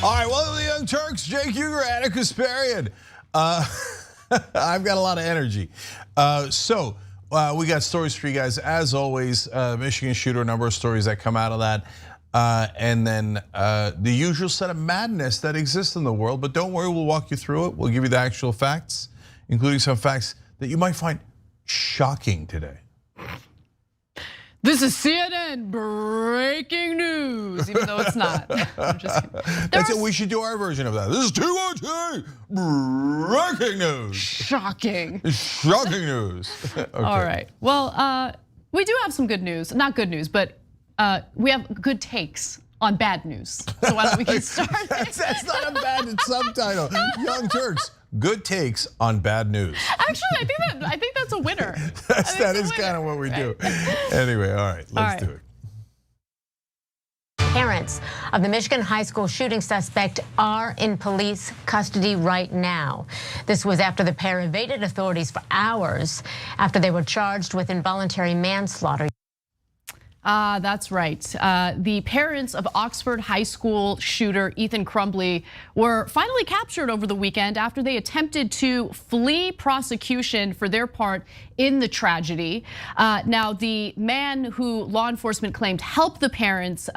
All right, welcome to the Young Turks. Jake Huger, Anna Kasparian. I've got a lot of energy. So we got stories for you guys. As always, Michigan shooter, a number of stories that come out of that. And then the usual set of madness that exists in the world. But don't worry, we'll walk you through it. We'll give you the actual facts, including some facts that you might find shocking today. This is CNN breaking news, even though it's not. I'm just kidding. That's it. We should do our version of that. This is TYT breaking news. Shocking. Shocking news. Okay. All right. Well, we do have some good news. Not good news, but we have good takes on bad news. So why don't we get started? That's not a bad subtitle. Young Turks. Good takes on bad news. Actually, I think that's a winner. That is kind of what we do. Anyway, all right, let's do it. Parents of the Michigan high school shooting suspect are in police custody right now. This was after the pair evaded authorities for hours after they were charged with involuntary manslaughter. That's right. The parents of Oxford High School shooter Ethan Crumbly were finally captured over the weekend after they attempted to flee prosecution for their part in the tragedy. Now, the man who law enforcement claimed helped the parents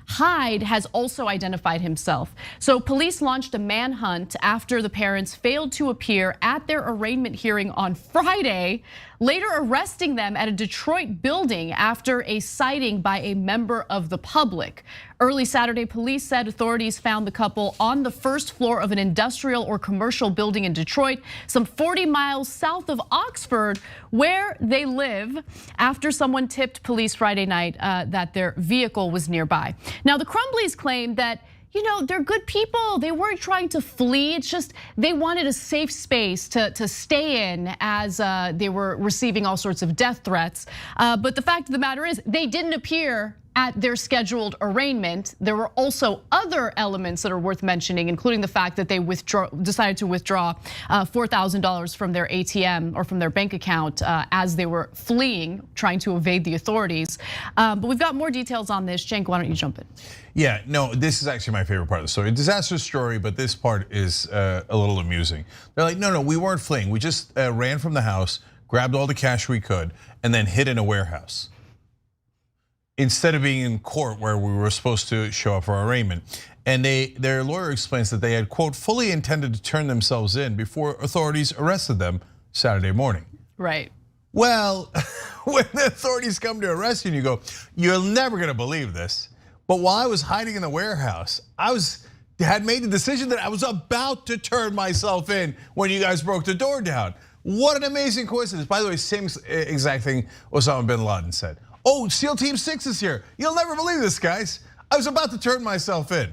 hide has also identified himself. So police launched a manhunt after the parents failed to appear at their arraignment hearing on Friday, later arresting them at a Detroit building after a sighting by a member of the public. Early Saturday, police said authorities found the couple on the first floor of an industrial or commercial building in Detroit, some 40 miles south of Oxford, where they live, after someone tipped police Friday night that their vehicle was nearby. Now, the Crumblys claim that, you know, they're good people. They weren't trying to flee. It's just they wanted a safe space to stay in as they were receiving all sorts of death threats. But the fact of the matter is they didn't appear at their scheduled arraignment. There were also other elements that are worth mentioning, including the fact that they decided to withdraw $4,000 from their ATM or from their bank account as they were fleeing, trying to evade the authorities. But we've got more details on this. Cenk, why don't you jump in? Yeah, no, this is actually my favorite part of the story. Disaster story, but this part is a little amusing. They're like, no, we weren't fleeing. We just ran from the house, grabbed all the cash we could, and then hid in a warehouse, instead of being in court where we were supposed to show up for our arraignment. And their lawyer explains that they had, quote, fully intended to turn themselves in before authorities arrested them Saturday morning. Right. Well, when the authorities come to arrest you and you go, you're never gonna believe this, but while I was hiding in the warehouse, I had made the decision that I was about to turn myself in when you guys broke the door down. What an amazing coincidence. By the way, same exact thing Osama bin Laden said. Oh, SEAL Team 6 is here. You'll never believe this, guys. I was about to turn myself in.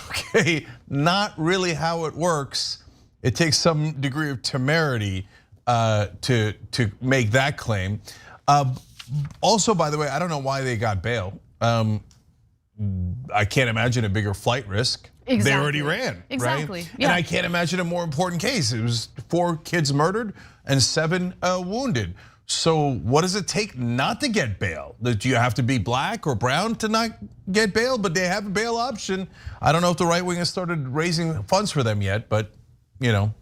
Okay, not really how it works. It takes some degree of temerity to make that claim. Also, by the way, I don't know why they got bail. I can't imagine a bigger flight risk. Exactly. They already ran, exactly. Right? Yeah. And I can't imagine a more important case. It was 4 kids murdered and 7 wounded. So what does it take not to get bail? Do you have to be black or brown to not get bail? But they have a bail option. I don't know if the right wing has started raising funds for them yet, but you know,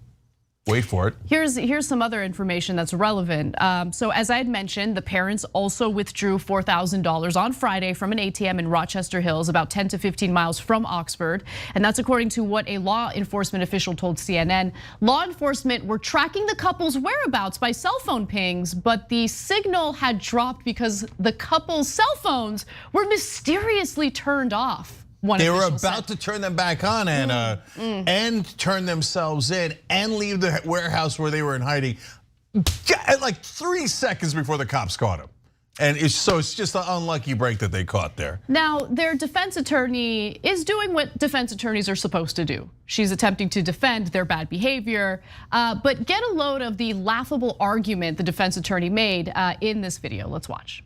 wait for it. Here's some other information that's relevant. So as I had mentioned, the parents also withdrew $4,000 on Friday from an ATM in Rochester Hills, about 10 to 15 miles from Oxford. And that's according to what a law enforcement official told CNN. Law enforcement were tracking the couple's whereabouts by cell phone pings, but the signal had dropped because the couple's cell phones were mysteriously turned off. They were about to turn them back on, Anna, and turn themselves in and leave the warehouse where they were in hiding, like 3 seconds before the cops caught them. And it's just an unlucky break that they caught there. Now, their defense attorney is doing what defense attorneys are supposed to do. She's attempting to defend their bad behavior, but get a load of the laughable argument the defense attorney made in this video. Let's watch.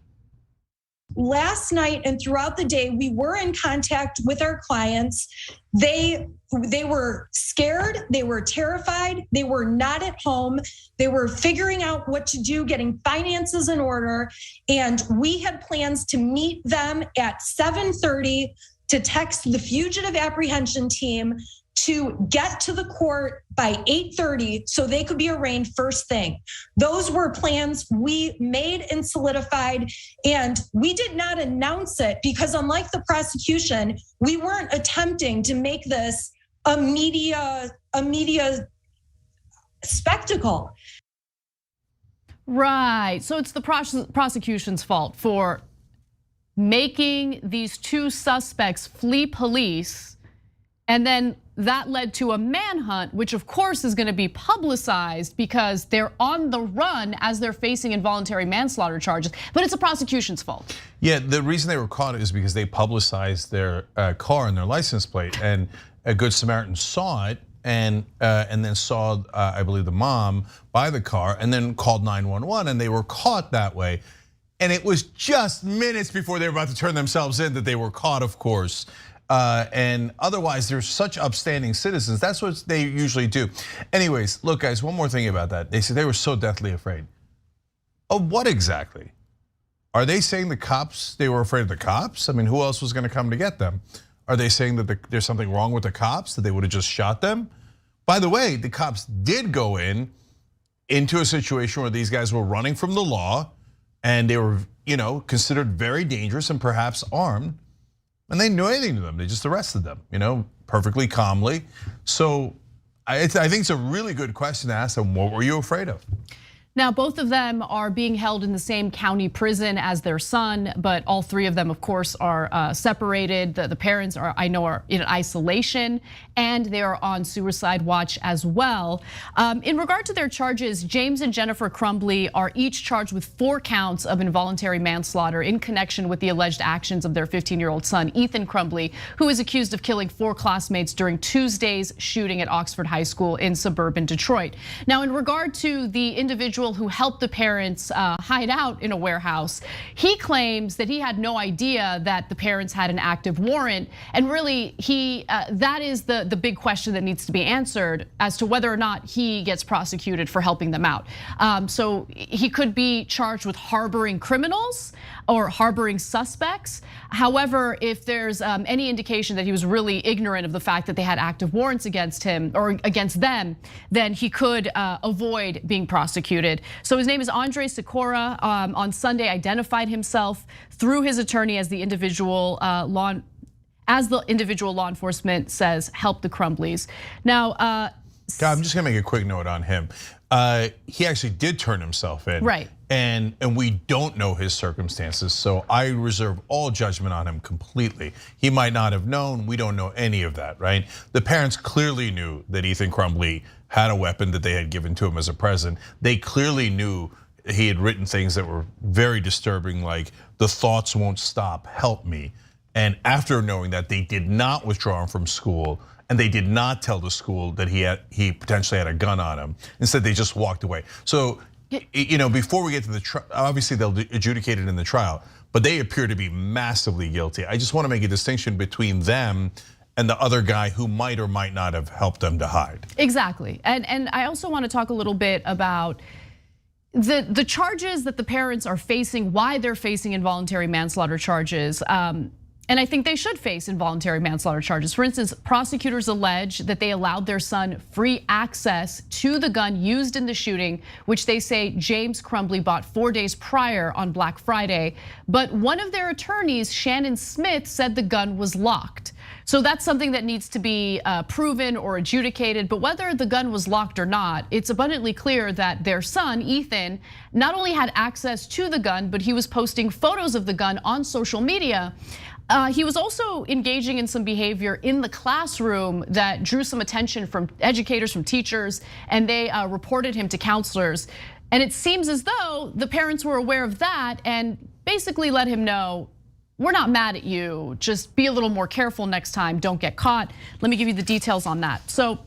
Last night and throughout the day, we were in contact with our clients. They were scared, they were terrified, they were not at home, they were figuring out what to do, getting finances in order, and we had plans to meet them at 7:30 to text the fugitive apprehension team to get to the court by 8:30 so they could be arraigned first thing. Those were plans we made and solidified, and we did not announce it because unlike the prosecution, we weren't attempting to make this a media spectacle. Right, so it's the prosecution's fault for making these two suspects flee police, and then that led to a manhunt, which of course is gonna be publicized because they're on the run as they're facing involuntary manslaughter charges, but it's the prosecution's fault. Yeah, the reason they were caught is because they publicized their car and their license plate, and a Good Samaritan saw it and then saw, I believe, the mom by the car and then called 911, and they were caught that way. And it was just minutes before they were about to turn themselves in that they were caught, of course. And otherwise, they're such upstanding citizens. That's what they usually do. Anyways, look, guys, one more thing about that. They said they were so deathly afraid. Of what exactly? Are they saying they were afraid of the cops? I mean, who else was gonna come to get them? Are they saying that there's something wrong with the cops, that they would have just shot them? By the way, the cops did go into a situation where these guys were running from the law and they were, considered very dangerous and perhaps armed. And they didn't do anything to them. They just arrested them, perfectly calmly. So I think it's a really good question to ask them. What were you afraid of? Now, both of them are being held in the same county prison as their son, but all three of them, of course, are separated. The parents are in isolation, and they are on suicide watch as well. In regard to their charges, James and Jennifer Crumbly are each charged with 4 counts of involuntary manslaughter in connection with the alleged actions of their 15-year-old son, Ethan Crumbly, who is accused of killing 4 classmates during Tuesday's shooting at Oxford High School in suburban Detroit. Now, in regard to the individual who helped the parents hide out in a warehouse, he claims that he had no idea that the parents had an active warrant, and really that is the big question that needs to be answered as to whether or not he gets prosecuted for helping them out. So he could be charged with harboring criminals or harboring suspects. However, if there's any indication that he was really ignorant of the fact that they had active warrants against him or against them, then he could avoid being prosecuted. So his name is Andre Sikora. On Sunday, identified himself through his attorney as the individual law enforcement says helped the Crumblies. Now, I'm just gonna make a quick note on him. He actually did turn himself in, right? And we don't know his circumstances, so I reserve all judgment on him completely. He might not have known. We don't know any of that, right? The parents clearly knew that Ethan Crumbly had a weapon that they had given to him as a present. They clearly knew he had written things that were very disturbing, like "the thoughts won't stop, help me." And after knowing that, they did not withdraw him from school, and they did not tell the school that he potentially had a gun on him. Instead, they just walked away. So, before we get to the trial, obviously they'll adjudicate it in the trial, but they appear to be massively guilty. I just want to make a distinction between them and the other guy who might or might not have helped them to hide. Exactly, and I also want to talk a little bit about the charges that the parents are facing, why they're facing involuntary manslaughter charges. And I think they should face involuntary manslaughter charges. For instance, prosecutors allege that they allowed their son free access to the gun used in the shooting, which they say James Crumbly bought 4 days prior on Black Friday. But one of their attorneys, Shannon Smith, said the gun was locked. So that's something that needs to be proven or adjudicated. But whether the gun was locked or not, it's abundantly clear that their son, Ethan, not only had access to the gun, but he was posting photos of the gun on social media. He was also engaging in some behavior in the classroom that drew some attention from educators, from teachers, and they reported him to counselors. And it seems as though the parents were aware of that and basically let him know, we're not mad at you, just be a little more careful next time, don't get caught. Let me give you the details on that. So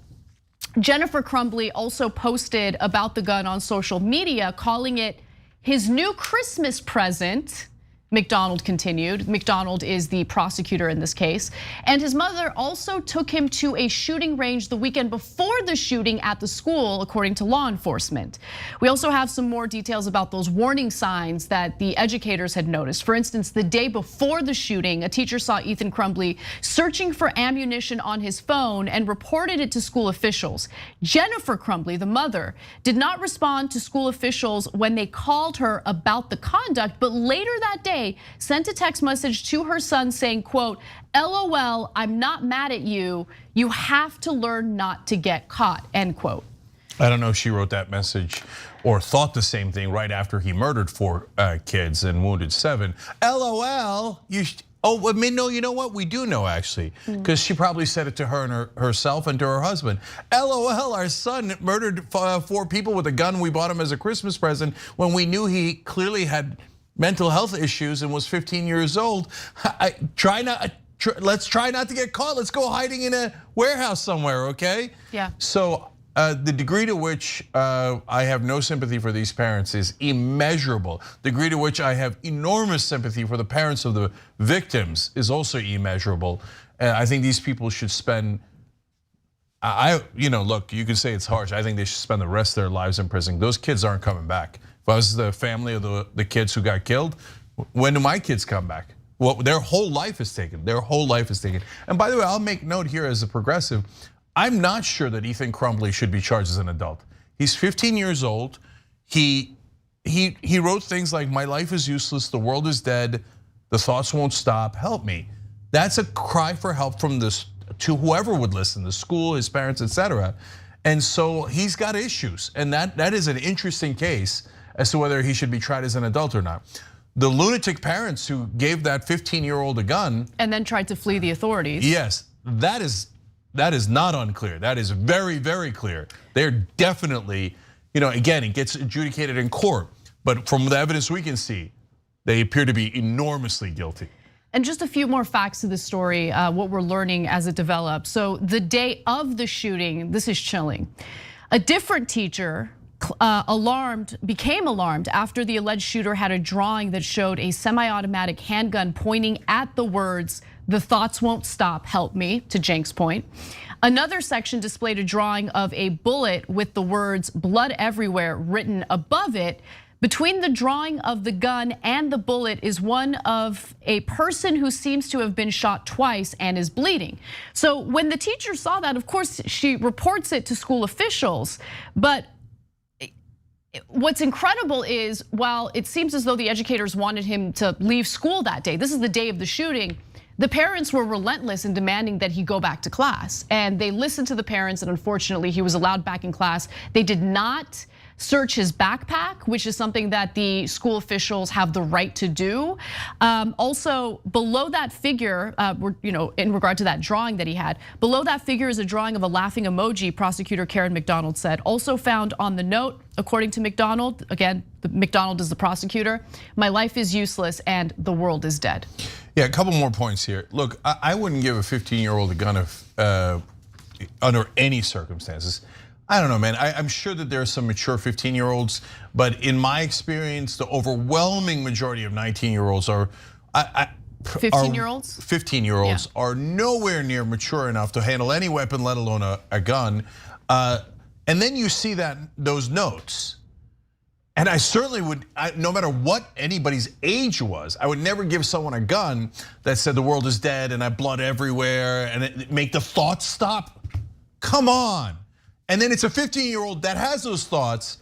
Jennifer Crumbly also posted about the gun on social media, calling it his new Christmas present. McDonald continued. McDonald is the prosecutor in this case. And his mother also took him to a shooting range the weekend before the shooting at the school, according to law enforcement. We also have some more details about those warning signs that the educators had noticed. For instance, the day before the shooting, a teacher saw Ethan Crumbly searching for ammunition on his phone and reported it to school officials. Jennifer Crumbly, the mother, did not respond to school officials when they called her about the conduct, but later that day, sent a text message to her son saying, quote, "LOL, I'm not mad at you. You have to learn not to get caught," end quote. I don't know if she wrote that message or thought the same thing right after he murdered 4 kids and wounded 7. LOL, oh, I mean, no, you know what? We do know actually, because she probably said it to her and herself and to her husband. LOL, our son murdered 4 people with a gun we bought him as a Christmas present when we knew he clearly had mental health issues and was 15 years old. Let's try not to get caught. Let's go hiding in a warehouse somewhere, okay? Yeah. So the degree to which I have no sympathy for these parents is immeasurable. The degree to which I have enormous sympathy for the parents of the victims is also immeasurable. I think these people should spend, look, you can say it's harsh. I think they should spend the rest of their lives in prison. Those kids aren't coming back. If I was the family of the kids who got killed, when do my kids come back? Well, their whole life is taken. Their whole life is taken. And by the way, I'll make note here as a progressive, I'm not sure that Ethan Crumbly should be charged as an adult. He's 15 years old. He wrote things like, "My life is useless, the world is dead, the thoughts won't stop, help me." That's a cry for help from this to whoever would listen, the school, his parents, etc. And so he's got issues, and that is an interesting case as to whether he should be tried as an adult or not. The lunatic parents who gave that 15-year-old a gun and then tried to flee the authorities. Yes, that is not unclear. That is very, very clear. They're definitely, again, it gets adjudicated in court, but from the evidence we can see, they appear to be enormously guilty. And just a few more facts to the story, what we're learning as it develops. So the day of the shooting, this is chilling. A different teacher became alarmed after the alleged shooter had a drawing that showed a semi-automatic handgun pointing at the words, "The thoughts won't stop, help me," to Jenks' point. Another section displayed a drawing of a bullet with the words "blood everywhere" written above it. Between the drawing of the gun and the bullet is one of a person who seems to have been shot twice and is bleeding. So when the teacher saw that, of course, she reports it to school officials, but what's incredible is while it seems as though the educators wanted him to leave school that day, this is the day of the shooting, the parents were relentless in demanding that he go back to class. And they listened to the parents, and unfortunately he was allowed back in class. They did not search his backpack, which is something that the school officials have the right to do. Also, below that figure, in regard to that drawing that he had, below that figure is a drawing of a laughing emoji, prosecutor Karen McDonald said. Also found on the note, according to McDonald, again, McDonald is the prosecutor, "My life is useless and the world is dead." Yeah, a couple more points here. Look, I wouldn't give a 15-year-old a gun under any circumstances. I don't know, man. I'm sure that there are some mature 15-year-olds, but in my experience, the overwhelming majority of 19-year-olds are 15-year-olds? 15-year-olds are nowhere near mature enough to handle any weapon, let alone a gun. And then you see those notes. And I certainly would, no matter what anybody's age was, I would never give someone a gun that said the world is dead and I have blood everywhere and it make the thoughts stop. Come on. And then it's a 15-year-old that has those thoughts,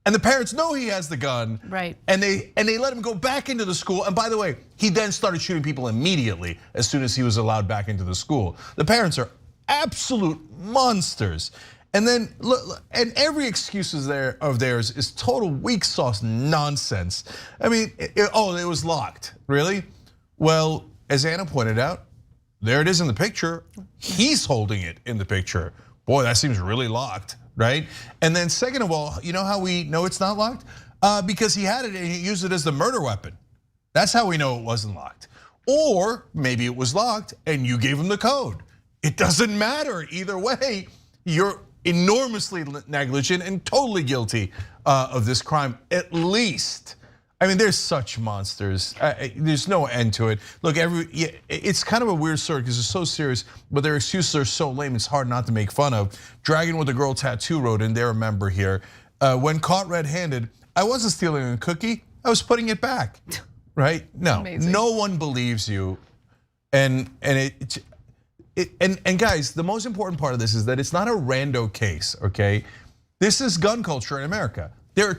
and the parents know he has the gun, right? And they let him go back into the school. And by the way, he then started shooting people immediately as soon as he was allowed back into the school. The parents are absolute monsters. And then look, and every excuse of theirs is total weak sauce nonsense. I mean, it was locked, really? Well, as Anna pointed out, there it is in the picture. He's holding it in the picture. Boy, that seems really locked, right? And then second of all, you know how we know it's not locked? Because he had it and he used it as the murder weapon. That's how we know it wasn't locked. Or maybe it was locked and you gave him the code. It doesn't matter, either way, you're enormously negligent and totally guilty of this crime, at least I mean, there's such monsters. There's no end to it. Look, it's kind of a weird story because it's so serious, but their excuses are so lame. It's hard not to make fun of. Dragging with the girl tattoo wrote in, they're a member here. When caught red-handed, I wasn't stealing a cookie. I was putting it back. Right? No, Amazing. No one believes you, and guys, the most important part of this is that it's not a rando case. Okay, this is gun culture in America. There are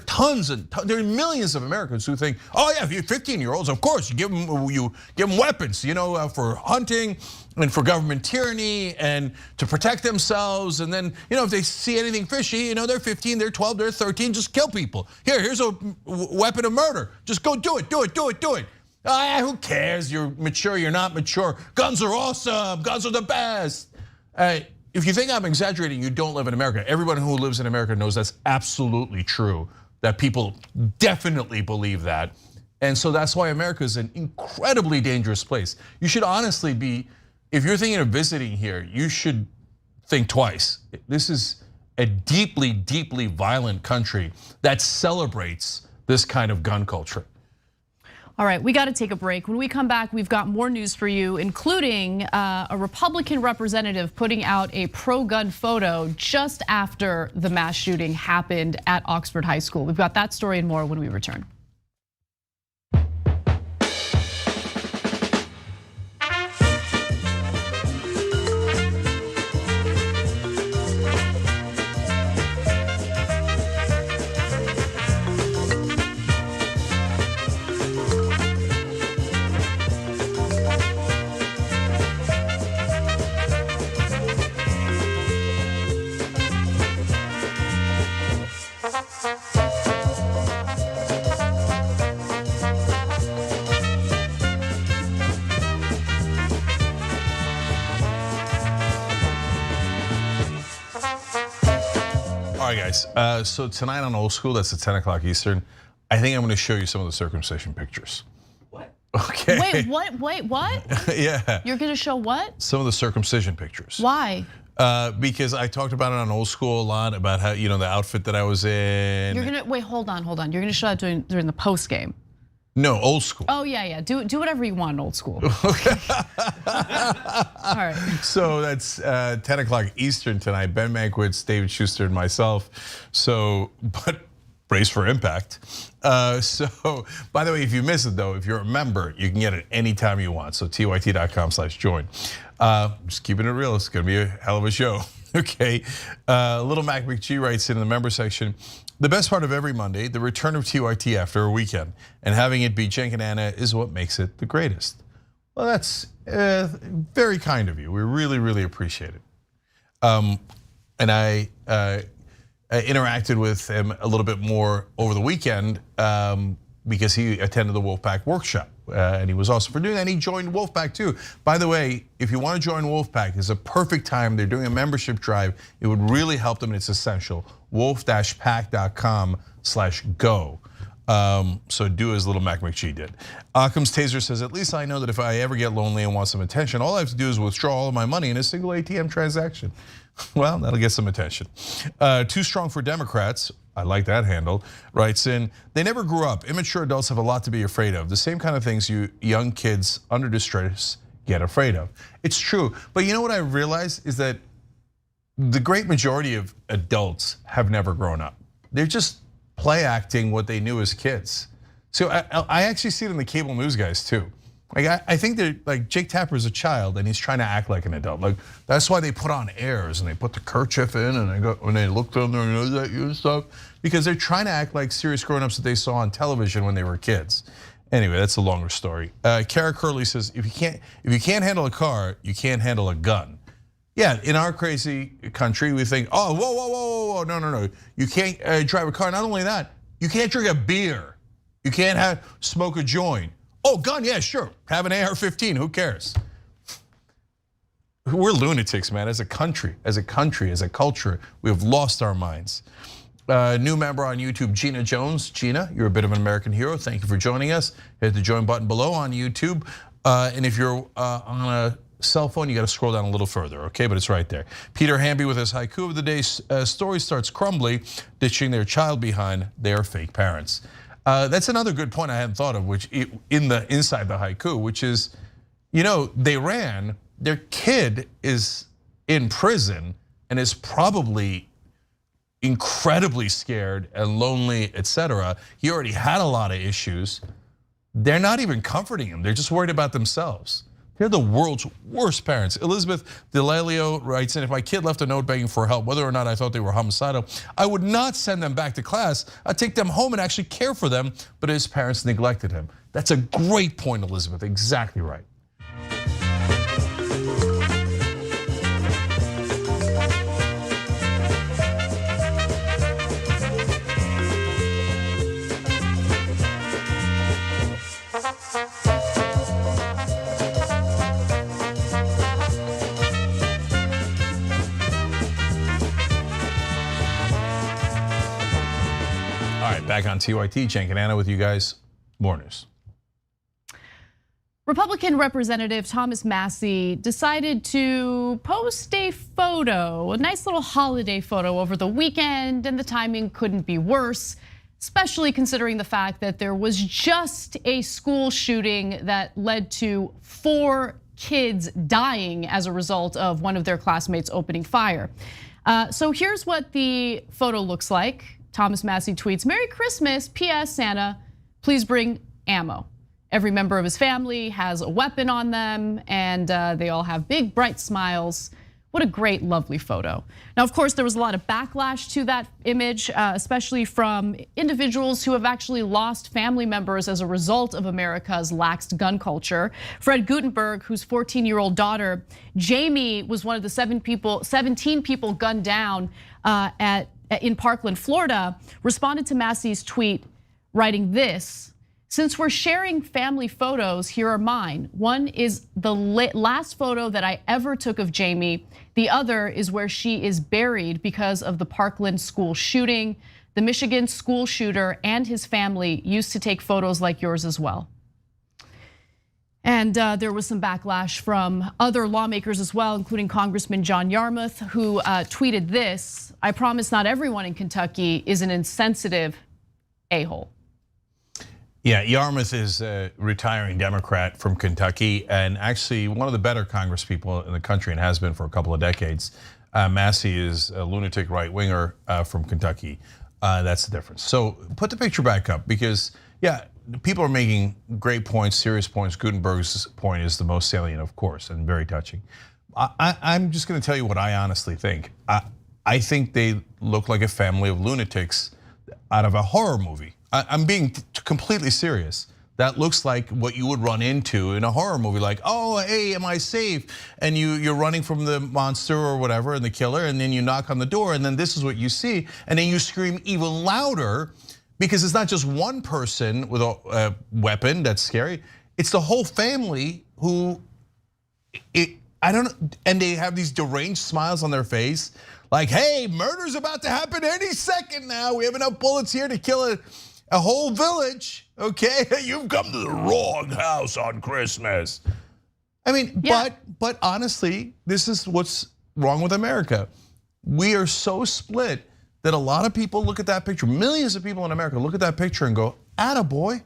there are millions of Americans who think, oh yeah, if you're 15-year-olds, of course you give them weapons, for hunting and for government tyranny and to protect themselves. And then, if they see anything fishy, they're 15, they're 12, they're 13, just kill people. Here's a weapon of murder. Just go do it. Who cares? You're mature, you're not mature. Guns are awesome. Guns are the best. If you think I'm exaggerating, you don't live in America. Everyone who lives in America knows that's absolutely true, that people definitely believe that. And so that's why America is an incredibly dangerous place. You should honestly be, if you're thinking of visiting here, you should think twice. This is a deeply, deeply violent country that celebrates this kind of gun culture. All right, we got to take a break. When we come back, we've got more news for you, including a Republican representative putting out a pro-gun photo just after the mass shooting happened at Oxford High School. We've got that story and more when we return. All right, guys, so tonight on Old School, that's at 10 o'clock Eastern, I think I'm gonna show you some of the circumcision pictures. What? Okay. Wait, what? Yeah. You're gonna show what? Some of the circumcision pictures. Why? Because I talked about it on Old School a lot, about how, the outfit that I was in. You're gonna, wait, hold on. You're gonna show that during the post game. No, Old School. Oh yeah, do whatever you want in Old School. All right. So that's 10 o'clock Eastern tonight. Ben Mankiewicz, David Schuster, and myself. So, but brace for impact. So, by the way, if you miss it though, if you're a member, you can get it anytime you want. So tyt.com/join. Just keeping it real. It's gonna be a hell of a show. Okay, Little Mac McGee writes in the member section, the best part of every Monday, the return of TYT after a weekend, and having it be Cenk and Anna is what makes it the greatest. Well, that's very kind of you. We really, really appreciate it. And I interacted with him a little bit more over the weekend because he attended the Wolfpack workshop. And he was awesome for doing that. And he joined Wolfpack too. By the way, if you want to join Wolfpack, it's a perfect time. They're doing a membership drive. It would really help them, and it's essential. wolf-pack.com/go. So do as Little Mac McGee did. Occam's Taser says, at least I know that if I ever get lonely and want some attention, all I have to do is withdraw all of my money in a single ATM transaction. Well, that'll get some attention. Too Strong for Democrats, I like that handle, writes in, they never grew up. Immature adults have a lot to be afraid of. The same kind of things you young kids under distress get afraid of. It's true, but you know what I realized is that the great majority of adults have never grown up. They're just play acting what they knew as kids. So I actually see it in the cable news guys too. Like I think they're like Jake Tapper is a child and he's trying to act like an adult. Like that's why they put on airs and they put the kerchief in and when they looked on there, is that you and stuff? Because they're trying to act like serious grown-ups that they saw on television when they were kids. Anyway, that's a longer story. Kara Curley says, if you can't handle a car, you can't handle a gun. Yeah, in our crazy country, we think, oh, whoa, no. You can't drive a car. Not only that, you can't drink a beer. You can't smoke a joint. Oh, gun, yeah, sure. Have an AR-15, who cares? We're lunatics, man, as a country, as a culture, we have lost our minds. New member on YouTube, Gina Jones. Gina, you're a bit of an American hero. Thank you for joining us. Hit the join button below on YouTube. And if you're on a cell phone, you got to scroll down a little further, okay? But it's right there. Peter Hamby with his haiku of the day. Story starts Crumbly ditching their child behind their fake parents. That's another good point I hadn't thought of, which inside the haiku, which is, they ran, their kid is in prison and is probably incredibly scared and lonely, etc. He already had a lot of issues. They're not even comforting him. They're just worried about themselves. They're the world's worst parents. Elizabeth DeLelio writes, and if my kid left a note begging for help, whether or not I thought they were homicidal, I would not send them back to class. I'd take them home and actually care for them, but his parents neglected him. That's a great point, Elizabeth, exactly right. Back on TYT, Cenk and Anna with you guys. More news. Republican Representative Thomas Massie decided to post a photo, a nice little holiday photo over the weekend, and the timing couldn't be worse, especially considering the fact that there was just a school shooting that led to 4 kids dying as a result of one of their classmates opening fire. So here's what the photo looks like. Thomas Massie tweets, "Merry Christmas, P.S. Santa, please bring ammo." Every member of his family has a weapon on them, and they all have big, bright smiles. What a great, lovely photo. Now, of course, there was a lot of backlash to that image, especially from individuals who have actually lost family members as a result of America's lax gun culture. Fred Gutenberg, whose 14-year-old daughter, Jamie, was one of the 17 people gunned down in Parkland, Florida, responded to Massie's tweet writing this: "Since we're sharing family photos, here are mine. One is the last photo that I ever took of Jamie. The other is where she is buried because of the Parkland school shooting. The Michigan school shooter and his family used to take photos like yours as well." And there was some backlash from other lawmakers as well, including Congressman John Yarmuth, who tweeted this: "I promise not everyone in Kentucky is an insensitive a-hole." Yeah, Yarmuth is a retiring Democrat from Kentucky and actually one of the better congresspeople in the country and has been for a couple of decades. Massie is a lunatic right-winger from Kentucky. That's the difference. So put the picture back up because, yeah, people are making great points, serious points. Gutenberg's point is the most salient, of course, and very touching. I'm just gonna tell you what I honestly think. I think they look like a family of lunatics out of a horror movie. I'm being completely serious. That looks like what you would run into in a horror movie, like, oh, hey, am I safe? And you're running from the monster or whatever and the killer, and then you knock on the door, and then this is what you see, and then you scream even louder because it's not just one person with a weapon that's scary. It's the whole family who, I don't know, and they have these deranged smiles on their face, like, hey, murder's about to happen any second now. We have enough bullets here to kill a whole village, okay? You've come to the wrong house on Christmas. I mean, yeah. but honestly, this is what's wrong with America. We are so split that a lot of people look at that picture, millions of people in America look at that picture and go, attaboy.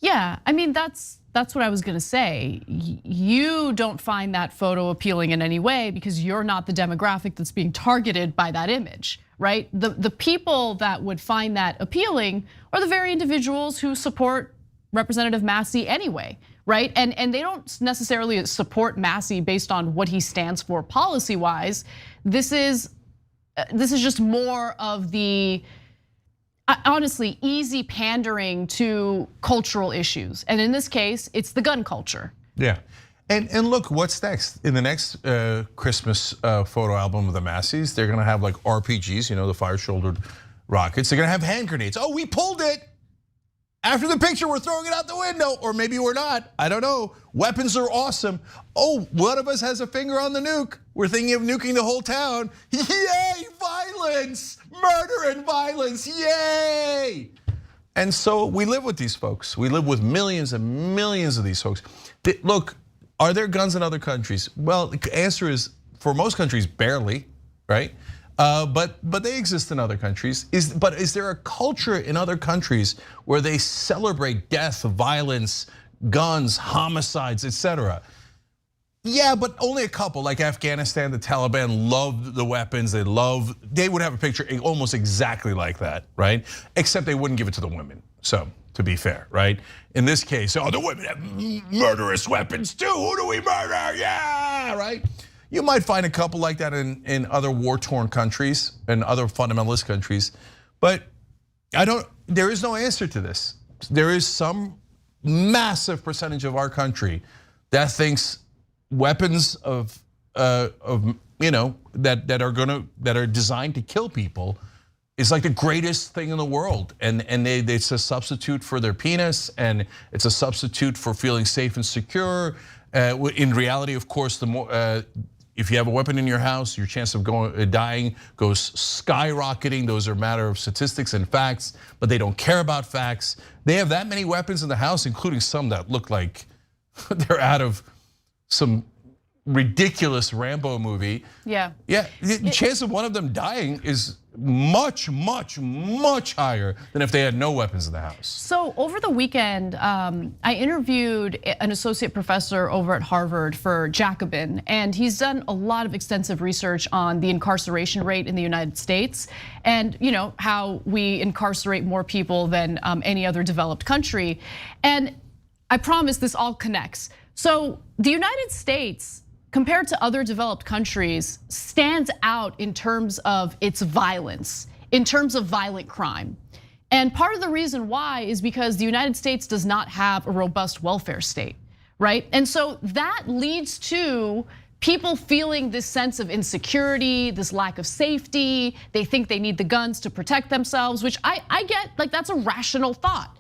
Yeah, I mean, that's what I was gonna say. You don't find that photo appealing in any way because you're not the demographic that's being targeted by that image, right? The people that would find that appealing are the very individuals who support Representative Massie anyway, right? And they don't necessarily support Massie based on what he stands for policy-wise. This is just more of the, honestly, easy pandering to cultural issues. And in this case, it's the gun culture. Yeah, and look, what's next? In the next Christmas photo album of the Massies, they're gonna have like RPGs, the fire-shouldered rockets. They're gonna have hand grenades. Oh, we pulled it. After the picture, we're throwing it out the window, or maybe we're not, I don't know. Weapons are awesome. Oh, one of us has a finger on the nuke. We're thinking of nuking the whole town. Yay, violence, murder and violence, yay. And so we live with these folks. We live with millions and millions of these folks. Look, are there guns in other countries? Well, the answer is, for most countries, barely, right? But they exist in other countries. But is there a culture in other countries where they celebrate death, violence, guns, homicides, etc.? Yeah, but only a couple, like Afghanistan, the Taliban loved the weapons. They would have a picture almost exactly like that, right? Except they wouldn't give it to the women. So, to be fair, right? In this case, the women have murderous weapons too. Who do we murder? Yeah, right? You might find a couple like that in other war-torn countries and other fundamentalist countries, but there is no answer to this. There is some massive percentage of our country that thinks weapons that are designed to kill people is like the greatest thing in the world, and it's a substitute for their penis, and it's a substitute for feeling safe and secure. In reality, of course, the more if you have a weapon in your house, your chance of dying goes skyrocketing. Those are a matter of statistics and facts, but they don't care about facts. They have that many weapons in the house, including some that look like they're out of some ridiculous Rambo movie. Yeah. The chance of one of them dying is much, much, much higher than if they had no weapons in the house. So over the weekend, I interviewed an associate professor over at Harvard for Jacobin, and he's done a lot of extensive research on the incarceration rate in the United States, and how we incarcerate more people than any other developed country. And I promise this all connects. So the United States, compared to other developed countries, stands out in terms of its violence, in terms of violent crime. And part of the reason why is because the United States does not have a robust welfare state, right? And so that leads to people feeling this sense of insecurity, this lack of safety. They think they need the guns to protect themselves, which I get, like that's a rational thought.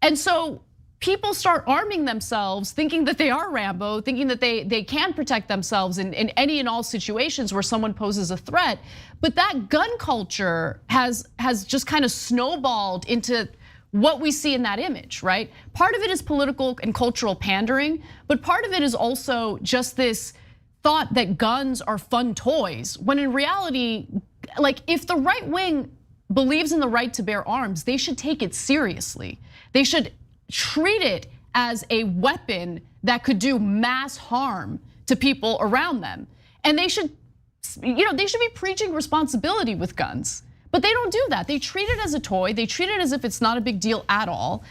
And so people start arming themselves, thinking that they are Rambo, thinking that they can protect themselves in any and all situations where someone poses a threat. But that gun culture has just kind of snowballed into what we see in that image, right? Part of it is political and cultural pandering, but part of it is also just this thought that guns are fun toys, when in reality, like if the right wing believes in the right to bear arms, they should take it seriously. They should treat it as a weapon that could do mass harm to people around them. And they should be preaching responsibility with guns. But they don't do that. They treat it as a toy. They treat it as if it's not a big deal at all.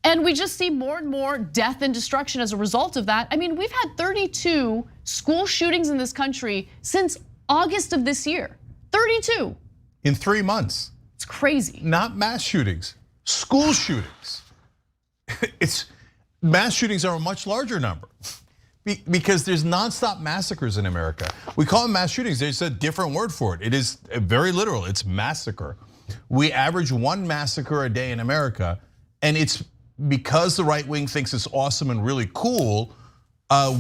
And we just see more and more death and destruction as a result of that. I mean, we've had 32 school shootings in this country since August of this year. 32. In 3 months. It's crazy. Not mass shootings, school shootings. Mass shootings are a much larger number because there's nonstop massacres in America. We call them mass shootings. There's a different word for it. It is very literal. It's massacre. We average 1 massacre a day in America, and it's because the right wing thinks it's awesome and really cool.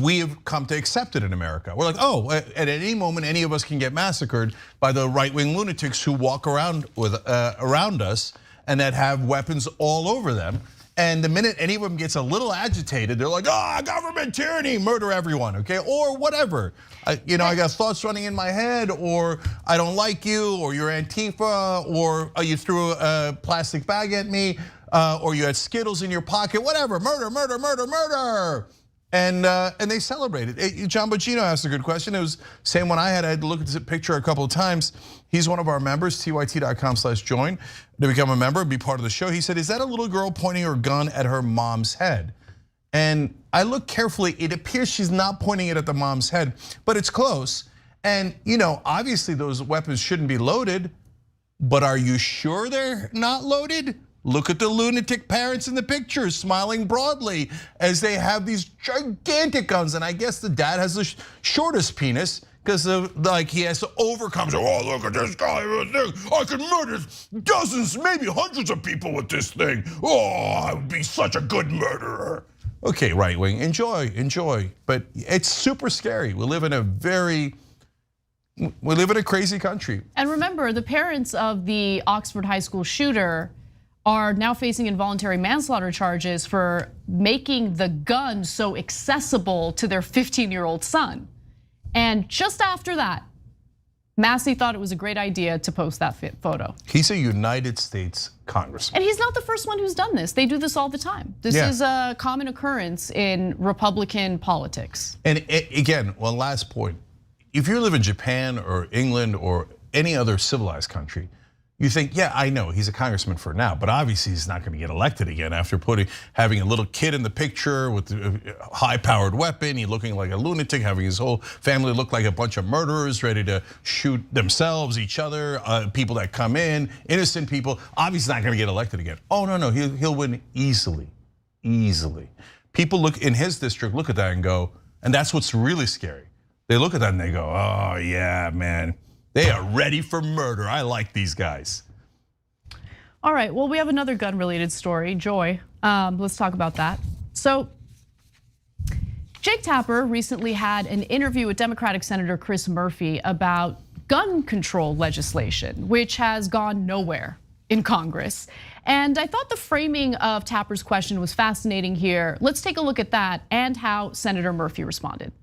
We have come to accept it in America. We're like, oh, at any moment, any of us can get massacred by the right wing lunatics who walk around around us and that have weapons all over them. And the minute any of them gets a little agitated, they're like, government tyranny, murder everyone, okay? Or whatever. I got thoughts running in my head, or I don't like you, or you're Antifa, or you threw a plastic bag at me, or you had Skittles in your pocket, whatever, murder, murder, murder, murder. And they celebrate it. John Bocino asked a good question. It was the same one I had. I had to look at this picture a couple of times. He's one of our members, tyt.com/join, to become a member and be part of the show. He said, is that a little girl pointing her gun at her mom's head? And I looked carefully, it appears she's not pointing it at the mom's head, but it's close. And obviously those weapons shouldn't be loaded, but are you sure they're not loaded? Look at the lunatic parents in the picture smiling broadly as they have these gigantic guns. And I guess the dad has the shortest penis because he has to overcome. Oh, look at this guy! I could murder dozens, maybe hundreds of people with this thing. Oh, I would be such a good murderer. Okay, right wing, enjoy, but it's super scary. We live in a crazy country. And remember, the parents of the Oxford High School shooter are now facing involuntary manslaughter charges for making the gun so accessible to their 15-year-old son. And just after that, Massie thought it was a great idea to post that photo. He's a United States congressman. And he's not the first one who's done this. They do this all the time. This is a common occurrence in Republican politics. And again, one last point. If you live in Japan or England or any other civilized country, you think, yeah, I know he's a congressman for now, but obviously he's not going to get elected again after having a little kid in the picture with a high-powered weapon, he looking like a lunatic, having his whole family look like a bunch of murderers ready to shoot themselves, each other, people that come in, innocent people. Obviously not going to get elected again. Oh no, he'll win easily, easily. People look in his district, look at that and go, and that's what's really scary. They look at that and they go, oh yeah, man. They are ready for murder. I like these guys. All right, well, we have another gun-related story, Joy. Let's talk about that. So, Jake Tapper recently had an interview with Democratic Senator Chris Murphy about gun control legislation, which has gone nowhere in Congress. And I thought the framing of Tapper's question was fascinating here. Let's take a look at that and how Senator Murphy responded.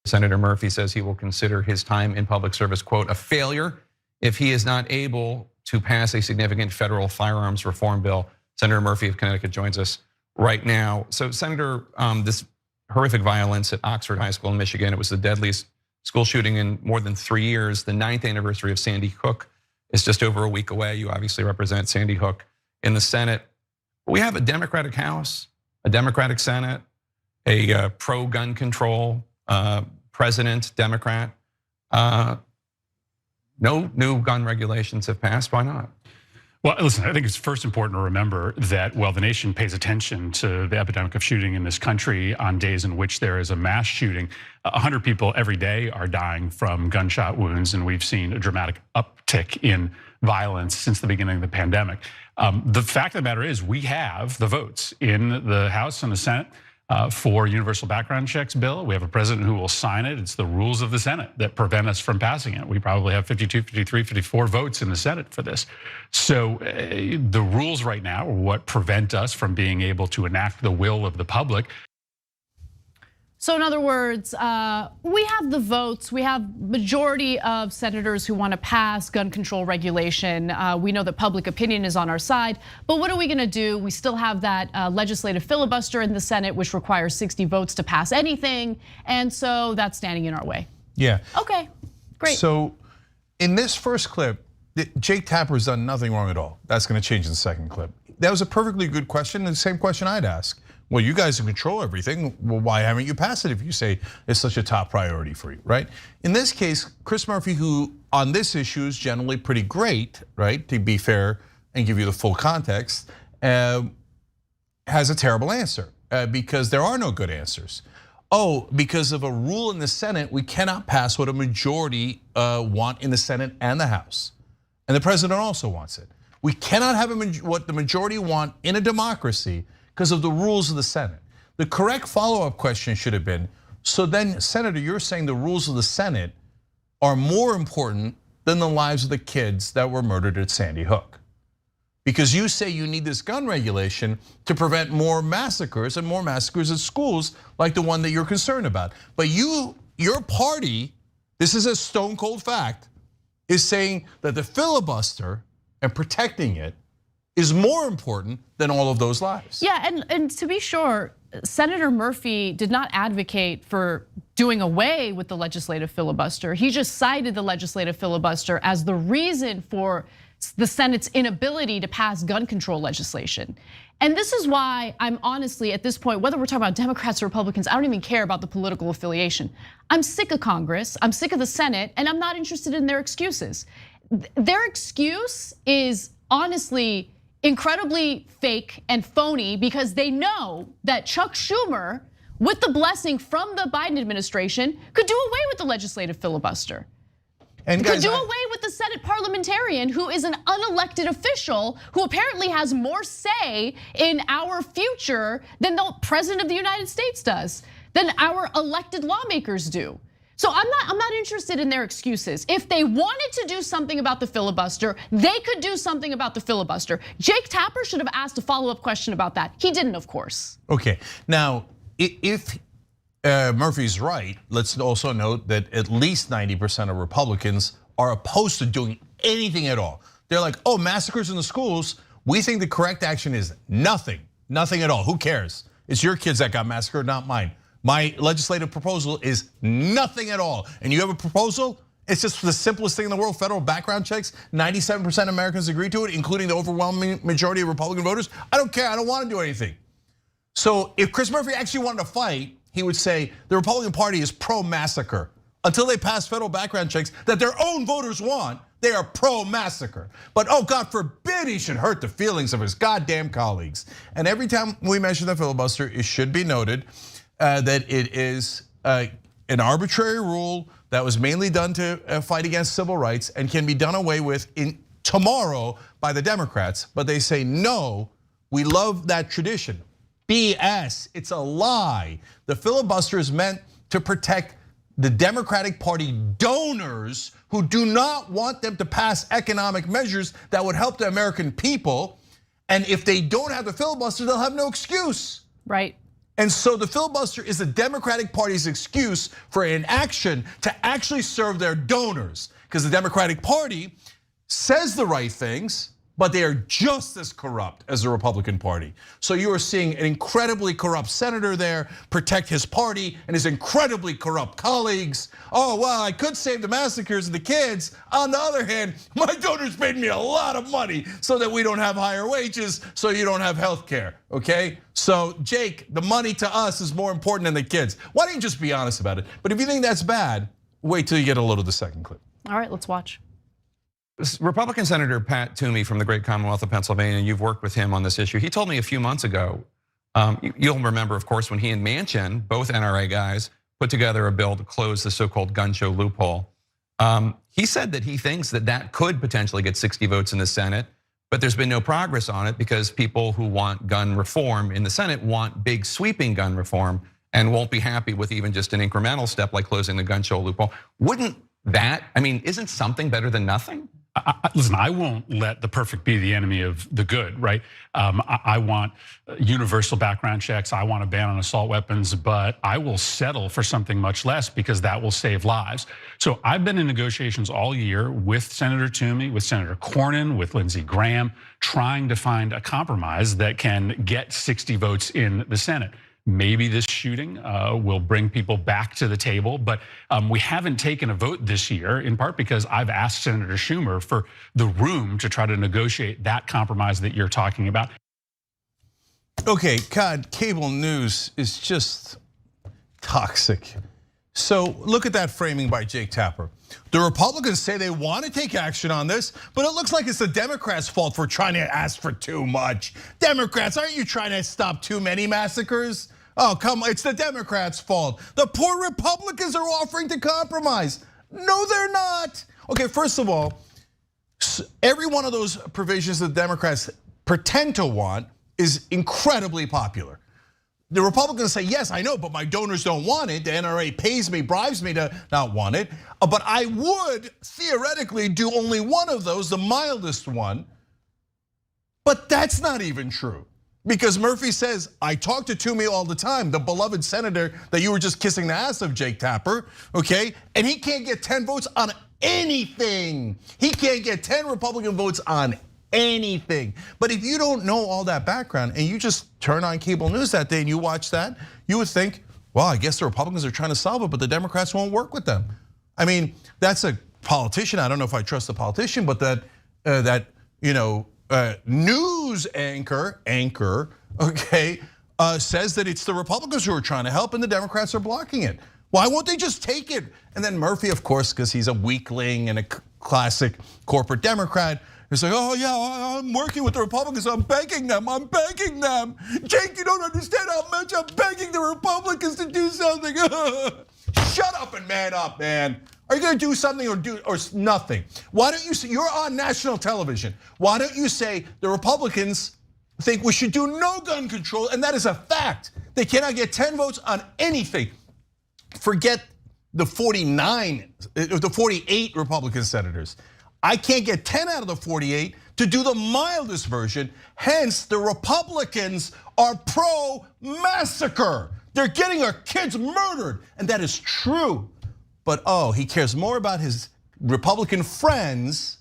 Senator Murphy says he will consider his time in public service, quote, a failure if he is not able to pass a significant federal firearms reform bill. Senator Murphy of Connecticut joins us right now. So Senator, this horrific violence at Oxford High School in Michigan, it was the deadliest school shooting in more than 3 years. The 9th anniversary of Sandy Hook is just over a week away. You obviously represent Sandy Hook in the Senate. We have a Democratic House, a Democratic Senate, a pro-gun control president, Democrat. No new gun regulations have passed. Why not? Well, listen, I think it's first important to remember that while the nation pays attention to the epidemic of shooting in this country on days in which there is a mass shooting, 100 people every day are dying from gunshot wounds, and we've seen a dramatic uptick in violence since the beginning of the pandemic. The fact of the matter is we have the votes in the House and the Senate for universal background checks bill. We have a president who will sign it. It's the rules of the Senate that prevent us from passing it. We probably have 52, 53, 54 votes in the Senate for this. So the rules right now are what prevent us from being able to enact the will of the public. So in other words, we have the votes. We have majority of senators who want to pass gun control regulation. We know that public opinion is on our side, but what are we going to do? We still have that legislative filibuster in the Senate, which requires 60 votes to pass anything, and so that's standing in our way. Yeah. Okay, great. So in this first clip, Jake Tapper has done nothing wrong at all. That's going to change in the second clip. That was a perfectly good question, and the same question I'd ask. Well, you guys control everything. Well, why haven't you passed it if you say it's such a top priority for you, right? In this case, Chris Murphy, who on this issue is generally pretty great, right? To be fair and give you the full context, has a terrible answer because there are no good answers. Oh, because of a rule in the Senate, we cannot pass what a majority want in the Senate and the House. And the president also wants it. We cannot have what the majority want in a democracy because of the rules of the Senate. The correct follow-up question should have been, so then, Senator, you're saying the rules of the Senate are more important than the lives of the kids that were murdered at Sandy Hook. Because you say you need this gun regulation to prevent more massacres and more massacres at schools like the one that you're concerned about. But your party, this is a stone cold fact, is saying that the filibuster and protecting it is more important than all of those lives. Yeah, and to be sure, Senator Murphy did not advocate for doing away with the legislative filibuster. He just cited the legislative filibuster as the reason for the Senate's inability to pass gun control legislation. And this is why I'm honestly at this point, whether we're talking about Democrats or Republicans, I don't even care about the political affiliation. I'm sick of Congress, I'm sick of the Senate, and I'm not interested in their excuses. Their excuse is honestly incredibly fake and phony because they know that Chuck Schumer, with the blessing from the Biden administration, could do away with the legislative filibuster. And could do away with the Senate parliamentarian who is an unelected official who apparently has more say in our future than the president of the United States does, than our elected lawmakers do. So I'm not interested in their excuses. If they wanted to do something about the filibuster, they could do something about the filibuster. Jake Tapper should have asked a follow-up question about that. He didn't, of course. Okay, now if Murphy's right. Let's also note that at least 90% of Republicans are opposed to doing anything at all. They're like, oh, massacres in the schools. We think the correct action is nothing at all. Who cares? It's your kids that got massacred, not mine. My legislative proposal is nothing at all. And you have a proposal? It's just the simplest thing in the world, federal background checks. 97% of Americans agree to it, including the overwhelming majority of Republican voters. I don't care, I don't want to do anything. So if Chris Murphy actually wanted to fight, he would say the Republican Party is pro-massacre. Until they pass federal background checks that their own voters want, they are pro-massacre. But oh, God forbid he should hurt the feelings of his goddamn colleagues. And every time we mention the filibuster, it should be noted that it is an arbitrary rule that was mainly done to fight against civil rights and can be done away with tomorrow by the Democrats. But they say, no, we love that tradition. BS, it's a lie. The filibuster is meant to protect the Democratic Party donors who do not want them to pass economic measures that would help the American people. And if they don't have the filibuster, they'll have no excuse. Right. And so the filibuster is the Democratic Party's excuse for inaction to actually serve their donors. Because the Democratic Party says the right things, but they are just as corrupt as the Republican Party. So you are seeing an incredibly corrupt senator there protect his party and his incredibly corrupt colleagues. Oh, well, I could save the massacres of the kids. On the other hand, my donors paid me a lot of money so that we don't have higher wages, so you don't have health care, okay? So Jake, the money to us is more important than the kids. Why don't you just be honest about it? But if you think that's bad, wait till you get a load of the second clip. All right, let's watch. Republican Senator Pat Toomey from the great Commonwealth of Pennsylvania, you've worked with him on this issue. He told me a few months ago, you'll remember, of course, when he and Manchin, both NRA guys, put together a bill to close the so-called gun show loophole. He said that he thinks that that could potentially get 60 votes in the Senate, but there's been no progress on it because people who want gun reform in the Senate want big sweeping gun reform and won't be happy with even just an incremental step like closing the gun show loophole. Wouldn't that, I mean, isn't something better than nothing? Listen, I won't let the perfect be the enemy of the good, right? I want universal background checks. I want a ban on assault weapons, but I will settle for something much less because that will save lives. So I've been in negotiations all year with Senator Toomey, with Senator Cornyn, with Lindsey Graham, trying to find a compromise that can get 60 votes in the Senate. Maybe this shooting will bring people back to the table, but we haven't taken a vote this year, in part because I've asked Senator Schumer for the room to try to negotiate that compromise that you're talking about. Okay, God, cable news is just toxic. So look at that framing by Jake Tapper. The Republicans say they want to take action on this, but it looks like it's the Democrats' fault for trying to ask for too much. Democrats, aren't you trying to stop too many massacres? Oh, come on, it's the Democrats' fault. The poor Republicans are offering to compromise. No, they're not. Okay, first of all, every one of those provisions that the Democrats pretend to want is incredibly popular. The Republicans say, yes, I know, but my donors don't want it. The NRA pays me, bribes me to not want it. But I would theoretically do only one of those, the mildest one. But that's not even true. Because Murphy says, I talk to Toomey all the time, the beloved senator that you were just kissing the ass of, Jake Tapper, okay? And he can't get 10 votes on anything. He can't get 10 Republican votes on anything. But if you don't know all that background and you just turn on cable news that day and you watch that, you would think, well, I guess the Republicans are trying to solve it, but the Democrats won't work with them. I mean, that's a politician. I don't know if I trust the politician, but that news anchor, okay, says that it's the Republicans who are trying to help and the Democrats are blocking it. Why won't they just take it? And then Murphy, of course, because he's a weakling and a classic corporate Democrat, he's like, oh yeah, I'm working with the Republicans, I'm begging them. Jake, you don't understand how much I'm begging the Republicans to do something. Shut up and man up, man. Are you gonna do something or nothing? Why don't you say, you're on national television. Why don't you say the Republicans think we should do no gun control, and that is a fact. They cannot get 10 votes on anything. Forget the 48 Republican senators. I can't get 10 out of the 48 to do the mildest version. Hence, the Republicans are pro-massacre. They're getting our kids murdered. And that is true. But he cares more about his Republican friends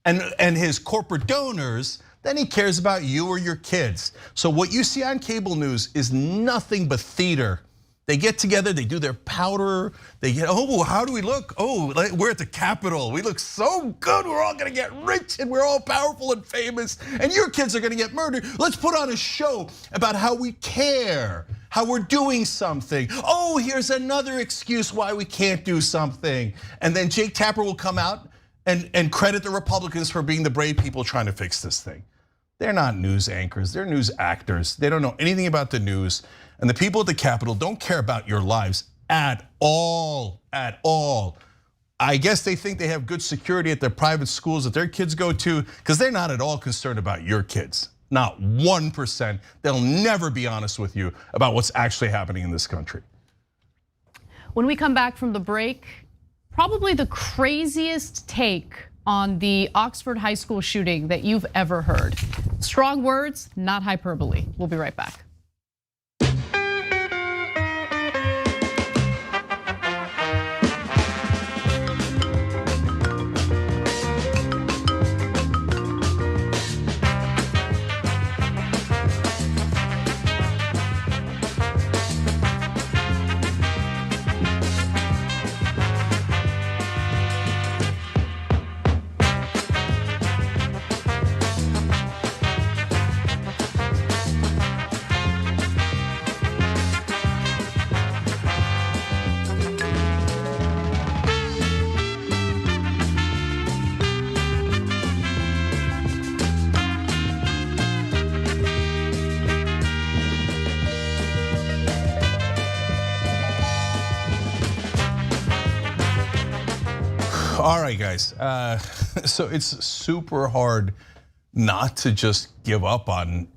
and his corporate donors than he cares about you or your kids. So what you see on cable news is nothing but theater. They get together, they do their powder, they get, how do we look? We're at the Capitol, we look so good, we're all gonna get rich and we're all powerful and famous, and your kids are gonna get murdered. Let's put on a show about how we care, how we're doing something. Here's another excuse why we can't do something. And then Jake Tapper will come out and credit the Republicans for being the brave people trying to fix this thing. They're not news anchors, they're news actors. They don't know anything about the news. And the people at the Capitol don't care about your lives at all, at all. I guess they think they have good security at their private schools that their kids go to, because they're not at all concerned about your kids. Not 1%. They'll never be honest with you about what's actually happening in this country. When we come back from the break, probably the craziest take on the Oxford High School shooting that you've ever heard. Strong words, not hyperbole. We'll be right back. All right, guys, so it's super hard not to just give up on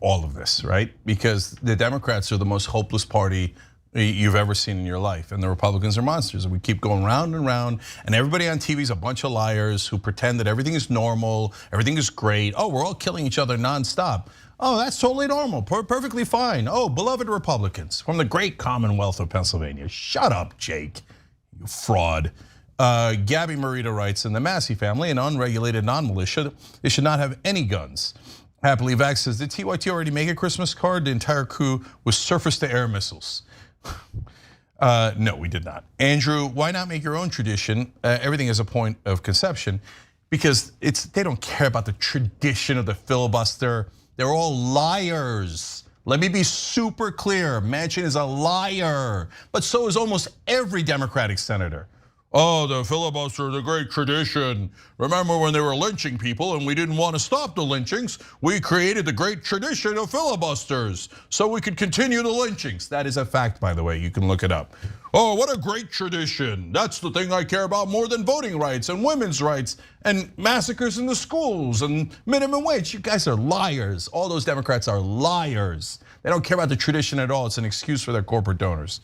all of this, right? Because the Democrats are the most hopeless party you've ever seen in your life, and the Republicans are monsters. And we keep going round and round, and everybody on TV is a bunch of liars who pretend that everything is normal, everything is great. We're all killing each other nonstop. That's totally normal, perfectly fine. Beloved Republicans from the great Commonwealth of Pennsylvania. Shut up, Jake, you fraud. Gabby Marita writes, in the Massie family, an unregulated non-militia, they should not have any guns. Happily Vax says, did TYT already make a Christmas card? The entire crew was surface-to-air missiles. No, we did not. Andrew, why not make your own tradition? Everything is a point of conception, because they don't care about the tradition of the filibuster. They're all liars. Let me be super clear, Manchin is a liar, but so is almost every Democratic senator. The filibuster, the great tradition. Remember when they were lynching people and we didn't want to stop the lynchings? We created the great tradition of filibusters so we could continue the lynchings. That is a fact, by the way, you can look it up. What a great tradition. That's the thing I care about more than voting rights and women's rights and massacres in the schools and minimum wage. You guys are liars. All those Democrats are liars. They don't care about the tradition at all. It's an excuse for their corporate donors.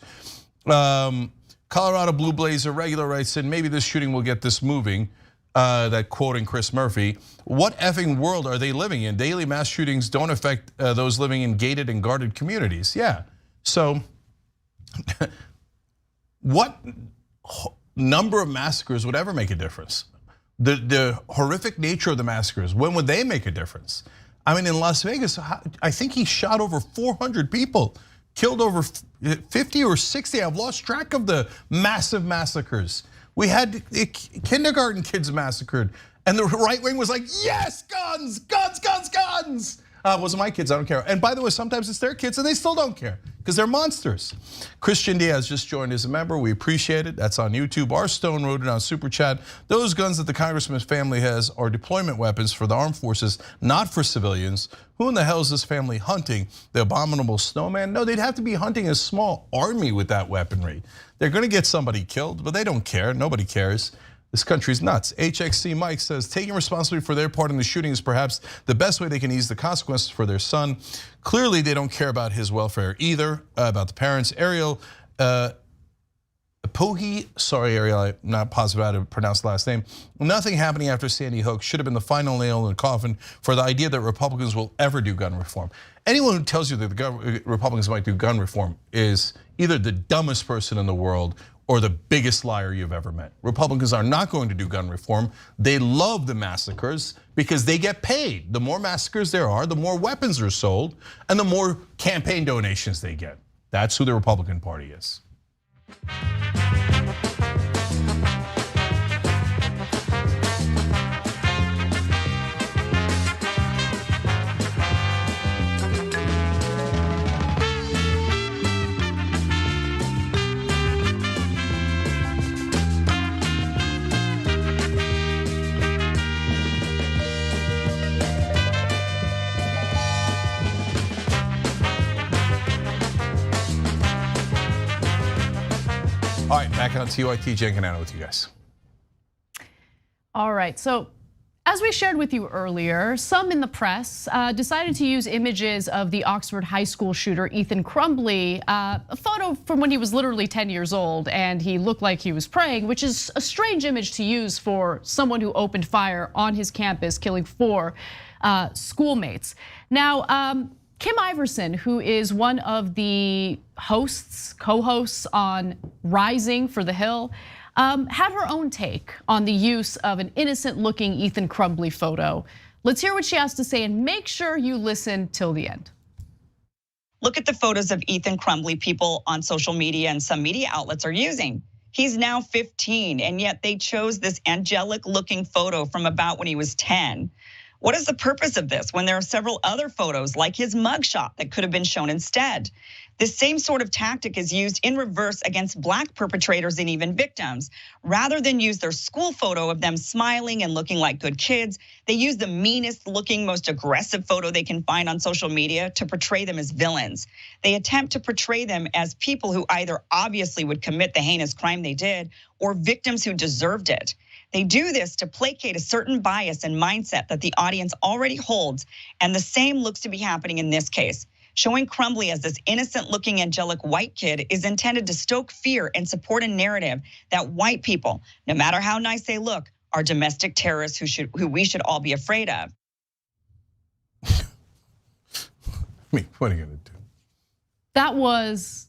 Colorado Blue Blazer regular writes in, maybe this shooting will get this moving, that quoting Chris Murphy. What effing world are they living in? Daily mass shootings don't affect those living in gated and guarded communities. Yeah, so what number of massacres would ever make a difference? The horrific nature of the massacres, when would they make a difference? I mean, in Las Vegas, I think he shot over 400 people. Killed over 50 or 60, I've lost track of the massive massacres. We had kindergarten kids massacred, and the right wing was like, yes, guns, guns, guns, guns. Wasn't my kids, I don't care. And by the way, sometimes it's their kids and they still don't care because they're monsters. Christian Diaz just joined as a member, we appreciate it. That's on YouTube. R. Stone wrote it on Super Chat. Those guns that the congressman's family has are deployment weapons for the armed forces, not for civilians. Who in the hell is this family hunting? The abominable snowman? No, they'd have to be hunting a small army with that weaponry. They're gonna get somebody killed, but they don't care, nobody cares. This country's nuts. HXC Mike says, taking responsibility for their part in the shooting is perhaps the best way they can ease the consequences for their son. Clearly, they don't care about his welfare either, about the parents. Ariel Pohi, sorry Ariel, I'm not positive how to pronounce the last name. Nothing happening after Sandy Hook should have been the final nail in the coffin for the idea that Republicans will ever do gun reform. Anyone who tells you that the Republicans might do gun reform is either the dumbest person in the world or the biggest liar you've ever met. Republicans are not going to do gun reform. They love the massacres because they get paid. The more massacres there are, the more weapons are sold, and the more campaign donations they get. That's who the Republican Party is. All right, back on TYT, Jen Canano with you guys. All right, so as we shared with you earlier, some in the press decided to use images of the Oxford High School shooter, Ethan Crumbly, a photo from when he was literally 10 years old and he looked like he was praying, which is a strange image to use for someone who opened fire on his campus, killing 4 schoolmates. Now, Kim Iversen, who is one of the co-hosts on Rising for the Hill, had her own take on the use of an innocent-looking Ethan Crumbly photo. Let's hear what she has to say and make sure you listen till the end. Look at the photos of Ethan Crumbly people on social media and some media outlets are using. He's now 15, and yet they chose this angelic-looking photo from about when he was 10. What is the purpose of this when there are several other photos like his mugshot that could have been shown instead? This same sort of tactic is used in reverse against Black perpetrators and even victims. Rather than use their school photo of them smiling and looking like good kids, they use the meanest looking, most aggressive photo they can find on social media to portray them as villains. They attempt to portray them as people who either obviously would commit the heinous crime they did or victims who deserved it. They do this to placate a certain bias and mindset that the audience already holds, and the same looks to be happening in this case. Showing Crumbly as this innocent-looking angelic white kid is intended to stoke fear and support a narrative that white people, no matter how nice they look, are domestic terrorists who we should all be afraid of. I mean, what are you gonna do? That was,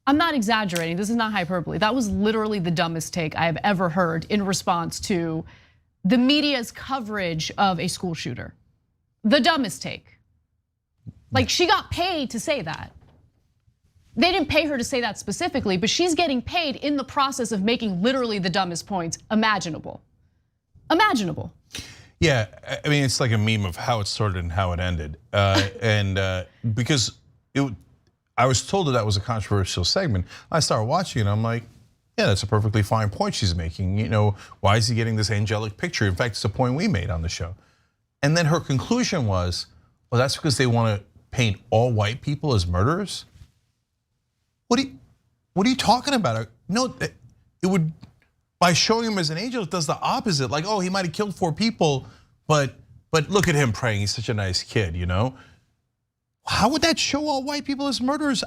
I'm not exaggerating, this is not hyperbole. That was literally the dumbest take I have ever heard in response to the media's coverage of a school shooter. The dumbest take. Like, she got paid to say that. They didn't pay her to say that specifically, but she's getting paid in the process of making literally the dumbest points imaginable. Imaginable. Yeah, I mean, it's like a meme of how it started and how it ended. Because I was told that was a controversial segment. I started watching it, I'm like, yeah, that's a perfectly fine point she's making. You know, why is he getting this angelic picture? In fact, it's a point we made on the show. And then her conclusion was, well, that's because they want to paint all white people as murderers? What are you talking about? No, it would, by showing him as an angel, it does the opposite. Like, oh, he might have killed 4 people, but look at him praying, he's such a nice kid, you know? How would that show all white people as murderers?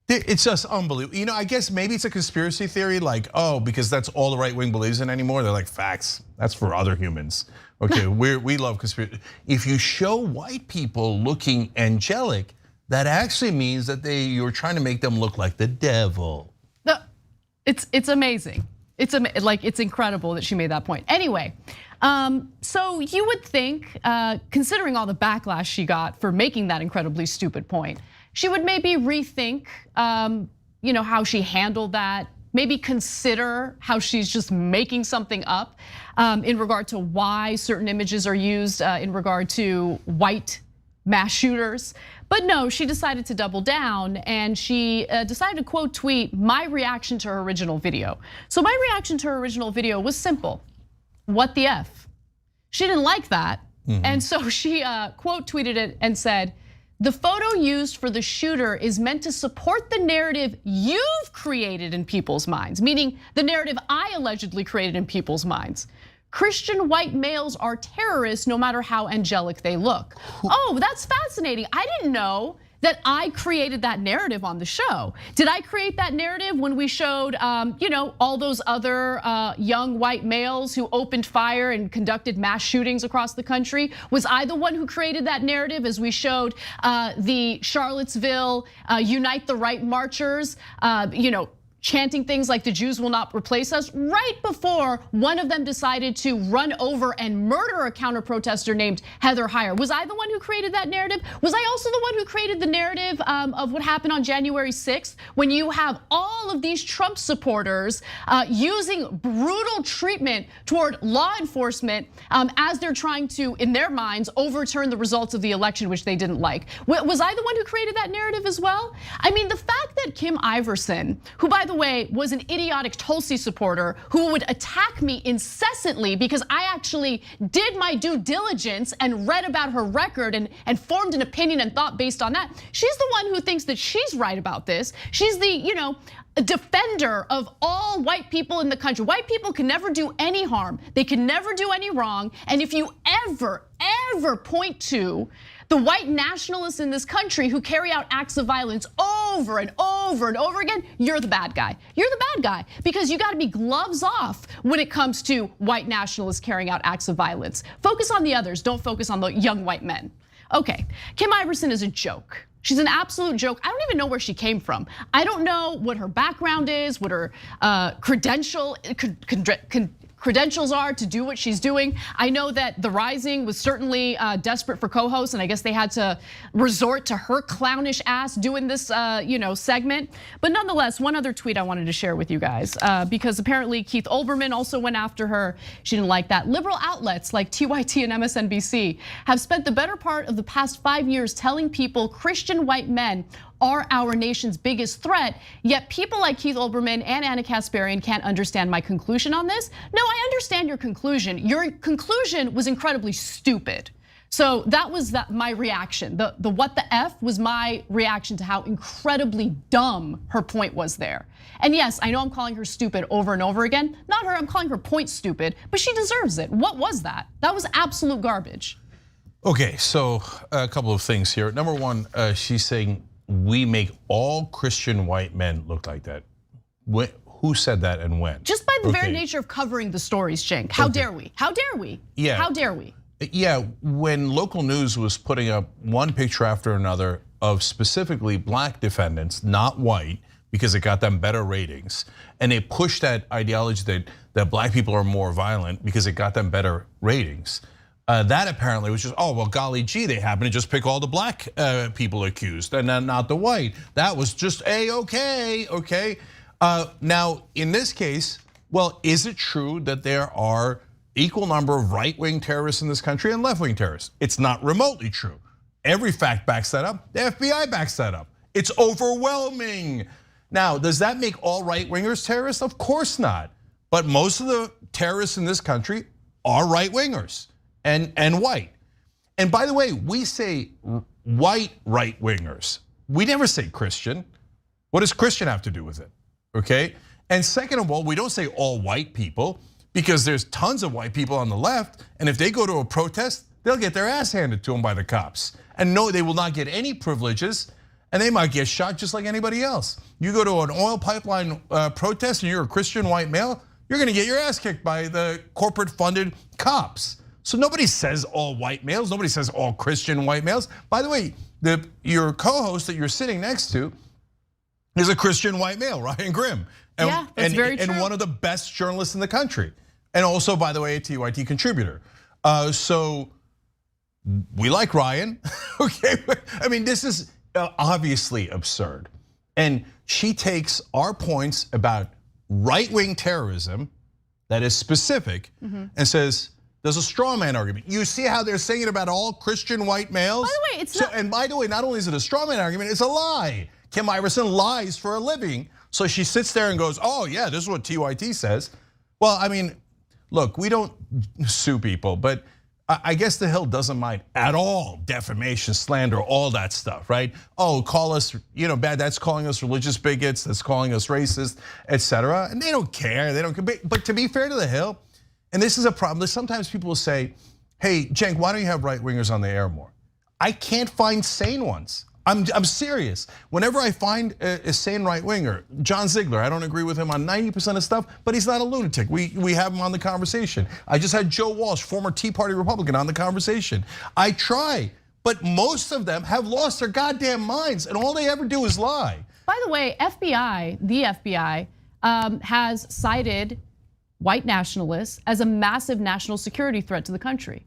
It's just unbelievable. You know, I guess maybe it's a conspiracy theory, like, oh, because that's all the right wing believes in anymore. They're like, facts, that's for other humans. Okay, we love conspiracy. If you show white people looking angelic, that actually means that you're trying to make them look like the devil. It's amazing. It's incredible that she made that point. Anyway, so you would think, considering all the backlash she got for making that incredibly stupid point, she would maybe rethink, how she handled that. Maybe consider how she's just making something up in regard to why certain images are used in regard to white mass shooters. But no, she decided to double down and she decided to quote tweet my reaction to her original video. So my reaction to her original video was simple. What the F? She didn't like that. And so she quote tweeted it and said, the photo used for the shooter is meant to support the narrative you've created in people's minds, meaning the narrative I allegedly created in people's minds. Christian white males are terrorists no matter how angelic they look. Oh, that's fascinating. I didn't know that I created that narrative on the show. Did I create that narrative when we showed, all those other young white males who opened fire and conducted mass shootings across the country? Was I the one who created that narrative as we showed the Charlottesville Unite the Right marchers, chanting things like the Jews will not replace us, right before one of them decided to run over and murder a counter protester named Heather Heyer? Was I the one who created that narrative? Was I also the one who created the narrative of what happened on January 6th, when you have all of these Trump supporters using brutal treatment toward law enforcement as they're trying to, in their minds, overturn the results of the election, which they didn't like? Was I the one who created that narrative as well? I mean, the fact that Kim Iversen, who by the way was an idiotic Tulsi supporter who would attack me incessantly because I actually did my due diligence and read about her record and formed an opinion and thought based on that. She's the one who thinks that she's right about this. She's the, a defender of all white people in the country. White people can never do any harm. They can never do any wrong. And if you ever point to the white nationalists in this country who carry out acts of violence over and over and over again, you're the bad guy. You're the bad guy because you gotta be gloves off when it comes to white nationalists carrying out acts of violence. Focus on the others, don't focus on the young white men. Okay, Kim Iversen is a joke. She's an absolute joke. I don't even know where she came from. I don't know what her background is, what her credentials are to do what she's doing. I know that The Rising was certainly desperate for co-hosts, and I guess they had to resort to her clownish ass doing this segment. But nonetheless, one other tweet I wanted to share with you guys, because apparently Keith Olbermann also went after her. She didn't like that. Liberal outlets like TYT and MSNBC have spent the better part of the past 5 years telling people Christian white men are our nation's biggest threat, yet people like Keith Olbermann and Anna Kasparian can't understand my conclusion on this. No, I understand your conclusion. Your conclusion was incredibly stupid. So that was my reaction. The what the F was my reaction to how incredibly dumb her point was there. And yes, I know I'm calling her stupid over and over again. Not her, I'm calling her point stupid, but she deserves it. What was that? That was absolute garbage. Okay, so a couple of things here. Number one, she's saying, we make all Christian white men look like that. Who said that and when? Just by the very nature of covering the stories, Cenk. How dare we? How dare we? Yeah. How dare we? Yeah, when local news was putting up one picture after another of specifically black defendants, not white, because it got them better ratings, and they pushed that ideology that black people are more violent because it got them better ratings. That apparently was just, oh, well, golly gee, they happen to just pick all the black people accused and then not the white. That was just okay. Now, in this case, well, is it true that there are equal number of right-wing terrorists in this country and left-wing terrorists? It's not remotely true. Every fact backs that up. The FBI backs that up. It's overwhelming. Now, does that make all right-wingers terrorists? Of course not. But most of the terrorists in this country are right-wingers. And white. And by the way, we say white right-wingers. We never say Christian. What does Christian have to do with it? Okay? And second of all, we don't say all white people because there's tons of white people on the left, and if they go to a protest, they'll get their ass handed to them by the cops. And no, they will not get any privileges, and they might get shot just like anybody else. You go to an oil pipeline protest and you're a Christian white male, you're gonna get your ass kicked by the corporate funded cops. So nobody says all white males, nobody says all Christian white males. By the way, your co-host that you're sitting next to is a Christian white male, Ryan Grimm. Yeah, that's very true. And one of the best journalists in the country. And also, by the way, a TYT contributor. So we like Ryan, okay? I mean, this is obviously absurd. And she takes our points about right-wing terrorism that is specific and says, there's a straw man argument. You see how they're saying it about all Christian white males? By the way, it's not. And by the way, not only is it a straw man argument, it's a lie. Kim Iversen lies for a living. So she sits there and goes, oh yeah, this is what TYT says. Well, I mean, look, we don't sue people, but I guess the Hill doesn't mind at all defamation, slander, all that stuff, right? Oh, call us, bad, that's calling us religious bigots, that's calling us racist, etc. And they don't care, but to be fair to the Hill, and this is a problem, sometimes people will say, hey, Cenk, why don't you have right-wingers on the air more? I can't find sane ones. I'm serious. Whenever I find a sane right winger, John Ziegler, I don't agree with him on 90% of stuff, but he's not a lunatic. We have him on the conversation. I just had Joe Walsh, former Tea Party Republican, on the conversation. I try, but most of them have lost their goddamn minds, and all they ever do is lie. By the way, the FBI has cited white nationalists as a massive national security threat to the country.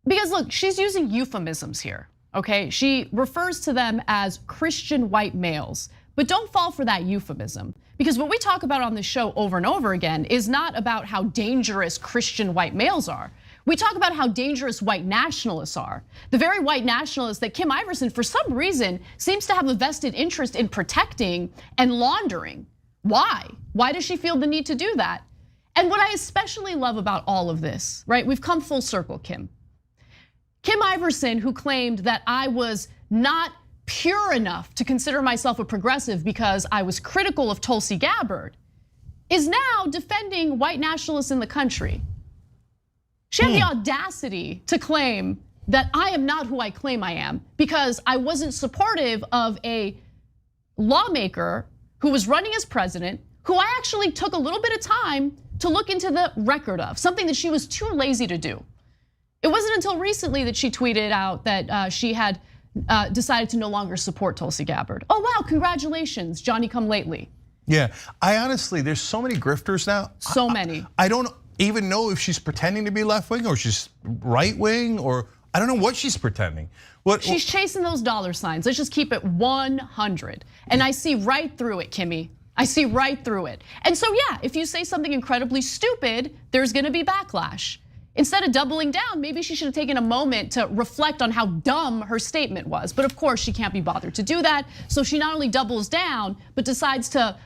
Because look, she's using euphemisms here. Okay, she refers to them as Christian white males, but don't fall for that euphemism. Because what we talk about on this show over and over again is not about how dangerous Christian white males are. We talk about how dangerous white nationalists are. The very white nationalists that Kim Iversen, for some reason, seems to have a vested interest in protecting and laundering. Why? Why does she feel the need to do that? And what I especially love about all of this, right? We've come full circle, Kim. Kim Iversen, who claimed that I was not pure enough to consider myself a progressive because I was critical of Tulsi Gabbard, is now defending white nationalists in the country. She had the audacity to claim that I am not who I claim I am because I wasn't supportive of a lawmaker who was running as president, who I actually took a little bit of time to look into the record of, something that she was too lazy to do. It wasn't until recently that she tweeted out that she had decided to no longer support Tulsi Gabbard. Oh wow, congratulations, Johnny come lately. Yeah, I honestly, there's so many grifters now. So many. I don't even know if she's pretending to be left wing or she's right wing, or I don't know what she's pretending. She's chasing those dollar signs. Let's just keep it 100. And I see right through it, Kimmy. I see right through it. And so yeah, if you say something incredibly stupid, there's gonna be backlash. Instead of doubling down, maybe she should have taken a moment to reflect on how dumb her statement was. But of course, she can't be bothered to do that. So she not only doubles down, but decides to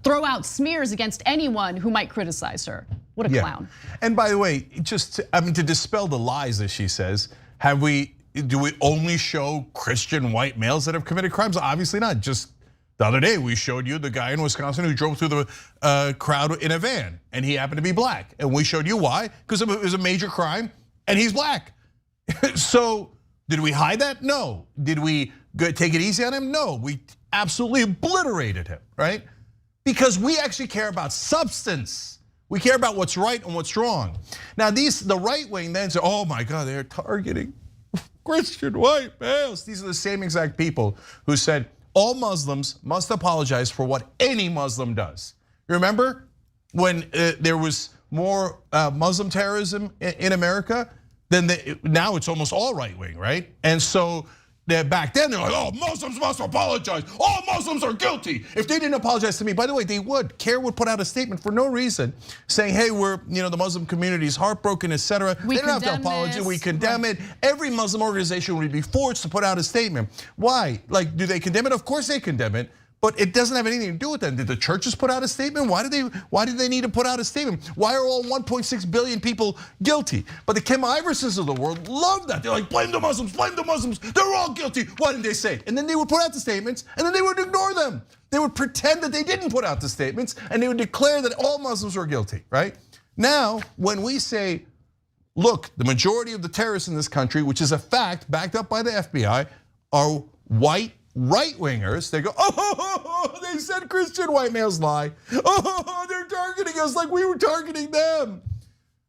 throw out smears against anyone who might criticize her. What a clown. And by the way, to dispel the lies that she says, do we only show Christian white males that have committed crimes? Obviously not. Just the other day, we showed you the guy in Wisconsin who drove through the crowd in a van, and he happened to be black. And we showed you why, because it was a major crime, and he's black. So did we hide that? No. Did we take it easy on him? No. We absolutely obliterated him, right? Because we actually care about substance. We care about what's right and what's wrong. Now the right wing then say, oh my God, they're targeting Christian white males. These are the same exact people who said, all Muslims must apologize for what any Muslim does. Remember when there was more Muslim terrorism in America? Now it's almost all right wing, right? And so back then they're like, oh, Muslims must apologize. All Muslims are guilty. If they didn't apologize to me, by the way, they would. CARE would put out a statement for no reason saying, hey, we're, the Muslim community is heartbroken, etc. They don't have to apologize. We condemn it. Every Muslim organization would be forced to put out a statement. Why? Like, do they condemn it? Of course they condemn it. But it doesn't have anything to do with them. Did the churches put out a statement? Why did they need to put out a statement? Why are all 1.6 billion people guilty? But the Kim Iversens of the world love that. They're like, blame the Muslims, they're all guilty. Why didn't they say it? And then they would put out the statements, and then they would ignore them. They would pretend that they didn't put out the statements, and they would declare that all Muslims were guilty, right? Now, when we say, look, the majority of the terrorists in this country, which is a fact backed up by the FBI, are white right-wingers. They go, oh, they said Christian white males lie. Oh, they're targeting us like we were targeting them.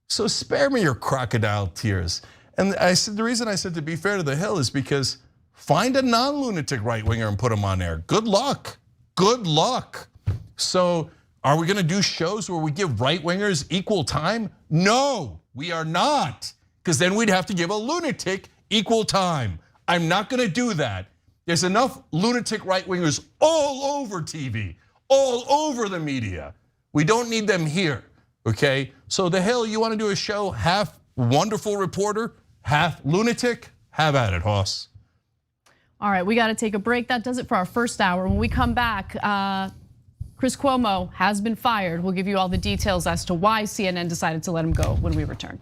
So spare me your crocodile tears. And I said, the reason I said to be fair to the Hill is because find a non-lunatic right-winger and put them on there. Good luck, good luck. So are we gonna do shows where we give right-wingers equal time? No, we are not. Because then we'd have to give a lunatic equal time. I'm not gonna do that. There's enough lunatic right-wingers all over TV, all over the media. We don't need them here, okay? So the Hill, you wanna do a show half wonderful reporter, half lunatic? Have at it, Hoss. All right, we gotta take a break. That does it for our first hour. When we come back, Chris Cuomo has been fired. We'll give you all the details as to why CNN decided to let him go when we return.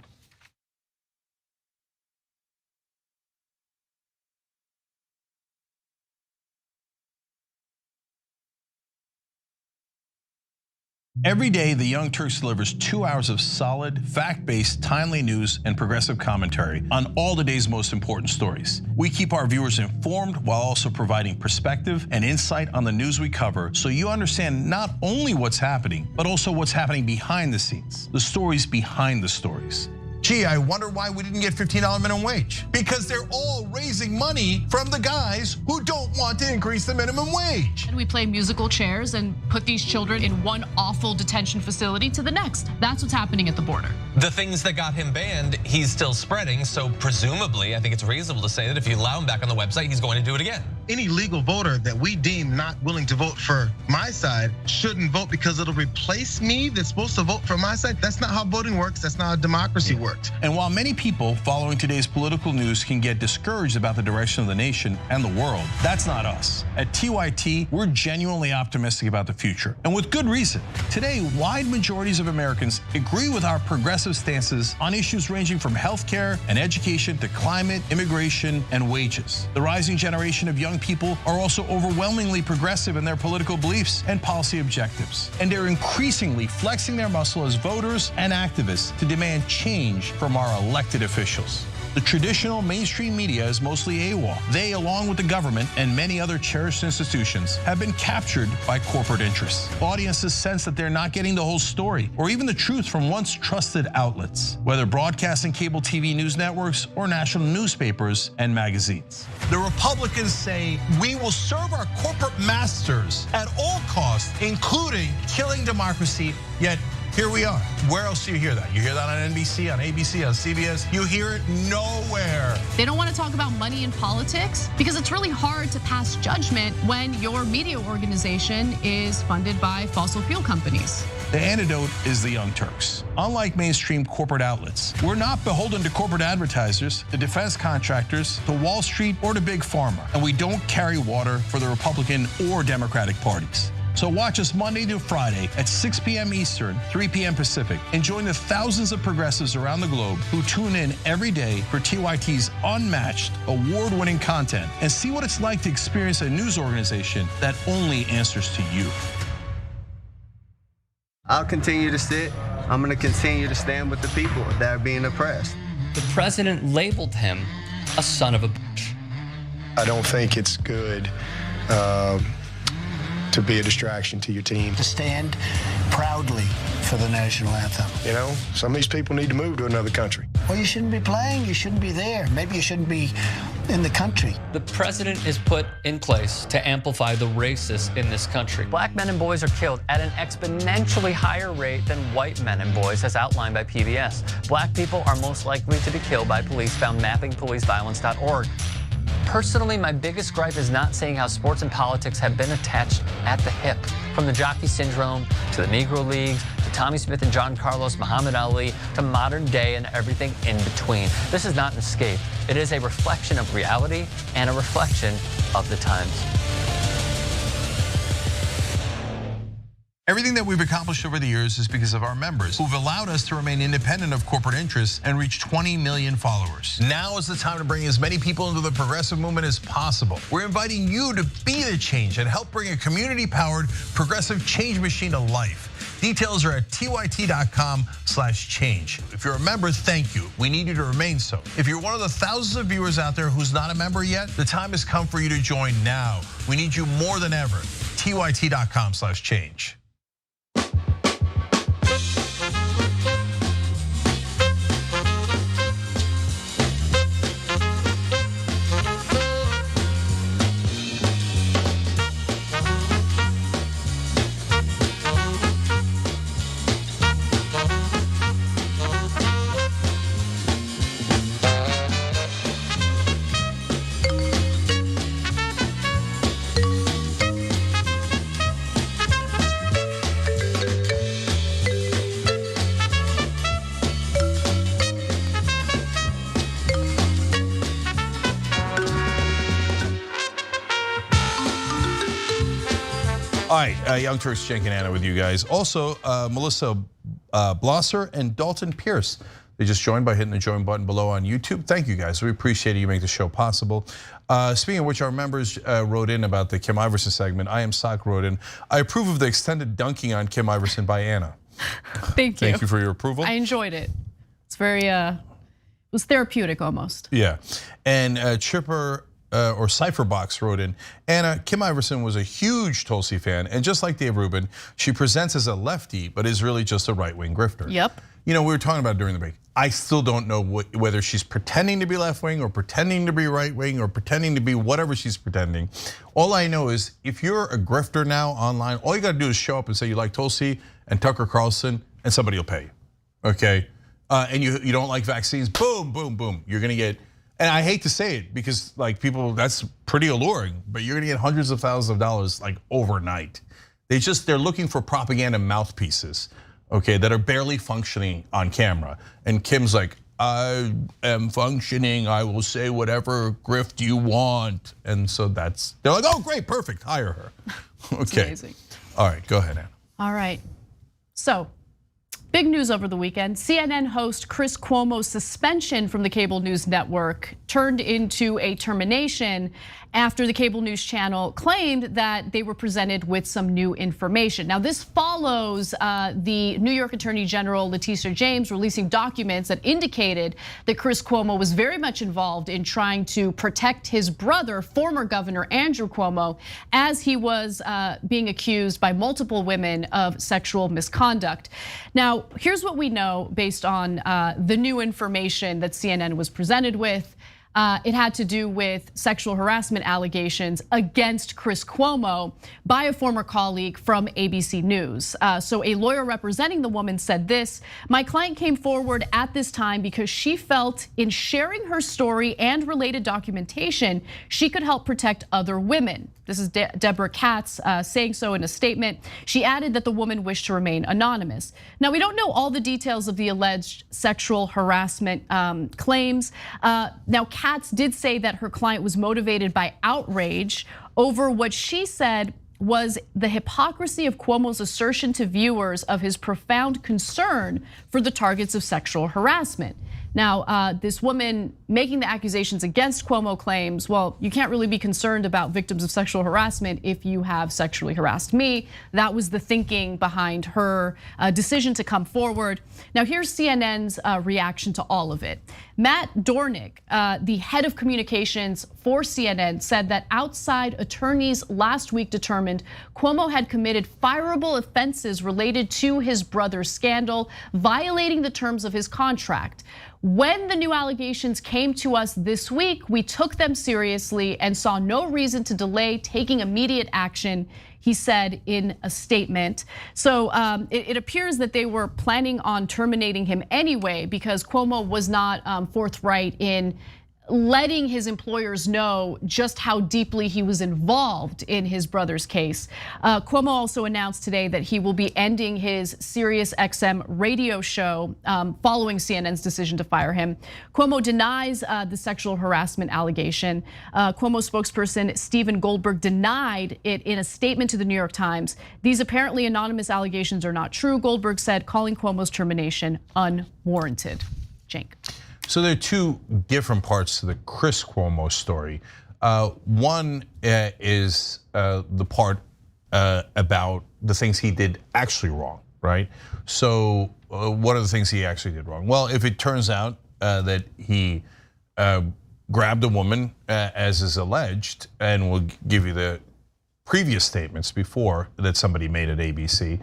Every day, the Young Turks delivers 2 hours of solid, fact-based, timely news and progressive commentary on all the day's most important stories. We keep our viewers informed while also providing perspective and insight on the news we cover, so you understand not only what's happening, but also what's happening behind the scenes, the stories behind the stories. Gee, I wonder why we didn't get $15 minimum wage. Because they're all raising money from the guys who don't want to increase the minimum wage. And we play musical chairs and put these children in one awful detention facility to the next. That's what's happening at the border. The things that got him banned, he's still spreading. So presumably, I think it's reasonable to say that if you allow him back on the website, he's going to do it again. Any legal voter that we deem not willing to vote for my side shouldn't vote because it'll replace me that's supposed to vote for my side. That's not how voting works. That's not how democracy works. And while many people following today's political news can get discouraged about the direction of the nation and the world, that's not us. At TYT, we're genuinely optimistic about the future, and with good reason. Today, wide majorities of Americans agree with our progressive stances on issues ranging from healthcare and education to climate, immigration, and wages. The rising generation of young people are also overwhelmingly progressive in their political beliefs and policy objectives, and they're increasingly flexing their muscle as voters and activists to demand change from our elected officials. The traditional mainstream media is mostly AWOL. They, along with the government and many other cherished institutions, have been captured by corporate interests. Audiences sense that they're not getting the whole story or even the truth from once trusted outlets, whether broadcasting cable TV news networks or national newspapers and magazines. The Republicans say we will serve our corporate masters at all costs, including killing democracy, yet here we are. Where else do you hear that? You hear that on NBC, on ABC, on CBS? You hear it nowhere. They don't want to talk about money in politics because it's really hard to pass judgment when your media organization is funded by fossil fuel companies. The antidote is the Young Turks. Unlike mainstream corporate outlets, we're not beholden to corporate advertisers, to defense contractors, to Wall Street, or to Big Pharma. And we don't carry water for the Republican or Democratic parties. So watch us Monday through Friday at 6 p.m. Eastern, 3 p.m. Pacific, and join the thousands of progressives around the globe who tune in every day for TYT's unmatched, award-winning content and see what it's like to experience a news organization that only answers to you. I'll continue to sit. I'm going to continue to stand with the people that are being oppressed. The president labeled him a son of a bitch. I don't think it's good to be a distraction to your team. To stand proudly for the national anthem. You know, some of these people need to move to another country. Well, you shouldn't be playing, you shouldn't be there. Maybe you shouldn't be in the country. The president is put in place to amplify the racists in this country. Black men and boys are killed at an exponentially higher rate than white men and boys, as outlined by PBS. Black people are most likely to be killed by police, found mappingpoliceviolence.org. Personally, my biggest gripe is not seeing how sports and politics have been attached at the hip. From the jockey syndrome, to the Negro Leagues, to Tommy Smith and John Carlos, Muhammad Ali, to modern day and everything in between. This is not an escape. It is a reflection of reality and a reflection of the times. Everything that we've accomplished over the years is because of our members who've allowed us to remain independent of corporate interests and reach 20 million followers. Now is the time to bring as many people into the progressive movement as possible. We're inviting you to be the change and help bring a community-powered progressive change machine to life. Details are at tyt.com/change. If you're a member, thank you. We need you to remain so. If you're one of the thousands of viewers out there who's not a member yet, the time has come for you to join now. We need you more than ever. tyt.com/change. All right, Young Turks, Cenk and Anna with you guys. Also, Melissa Blosser and Dalton Pierce. They just joined by hitting the join button below on YouTube. Thank you guys, we appreciate it, you make the show possible. Speaking of which, our members wrote in about the Kim Iversen segment. I Am Sock wrote in, I approve of the extended dunking on Kim Iversen by Anna. Thank you. Thank you for your approval. I enjoyed it. It's very, it was therapeutic almost. Yeah, and Chipper or Cypherbox wrote in, Anna, Kim Iversen was a huge Tulsi fan, and just like Dave Rubin, she presents as a lefty, but is really just a right-wing grifter. Yep. You know, we were talking about it during the break. I still don't know whether she's pretending to be left-wing or pretending to be right-wing or pretending to be whatever she's pretending. All I know is if you're a grifter now online, all you gotta do is show up and say you like Tulsi and Tucker Carlson and somebody will pay you, okay? And you don't like vaccines, boom, boom, boom. You're gonna get, and I hate to say it because like people, that's pretty alluring, but you're gonna get hundreds of thousands of dollars like overnight. They're looking for propaganda mouthpieces, okay, that are barely functioning on camera. And Kim's like, I am functioning, I will say whatever grift you want. And so they're like, oh great, perfect, hire her. Okay, amazing. All right, go ahead, Anna. All right, so big news over the weekend. CNN host Chris Cuomo's suspension from the cable news network turned into a termination after the cable news channel claimed that they were presented with some new information. Now, this follows the New York Attorney General Letitia James releasing documents that indicated that Chris Cuomo was very much involved in trying to protect his brother, former Governor Andrew Cuomo, as he was being accused by multiple women of sexual misconduct. Now, here's what we know based on the new information that CNN was presented with. It had to do with sexual harassment allegations against Chris Cuomo by a former colleague from ABC News. So a lawyer representing the woman said this, my client came forward at this time because she felt in sharing her story and related documentation, she could help protect other women. This is Deborah Katz saying so in a statement. She added that the woman wished to remain anonymous. Now, we don't know all the details of the alleged sexual harassment claims. Now, Katz did say that her client was motivated by outrage over what she said was the hypocrisy of Cuomo's assertion to viewers of his profound concern for the targets of sexual harassment. Now, this woman making the accusations against Cuomo claims, well, you can't really be concerned about victims of sexual harassment if you have sexually harassed me. That was the thinking behind her decision to come forward. Now, here's CNN's reaction to all of it. Matt Dornick, the head of communications for CNN, said that outside attorneys last week determined Cuomo had committed fireable offenses related to his brother's scandal, violating the terms of his contract. When the new allegations came to us this week, we took them seriously and saw no reason to delay taking immediate action, he said in a statement. So it appears that they were planning on terminating him anyway because Cuomo was not forthright in letting his employers know just how deeply he was involved in his brother's case. Cuomo also announced today that he will be ending his Sirius XM radio show following CNN's decision to fire him. Cuomo denies the sexual harassment allegation. Cuomo spokesperson Stephen Goldberg denied it in a statement to the New York Times. These apparently anonymous allegations are not true, Goldberg said, calling Cuomo's termination unwarranted. Cenk. So there are two different parts to the Chris Cuomo story. One is the part about the things he did actually wrong, right? So what are the things he actually did wrong? Well, if it turns out that he grabbed a woman as is alleged, and we'll give you the previous statements before that somebody made at ABC,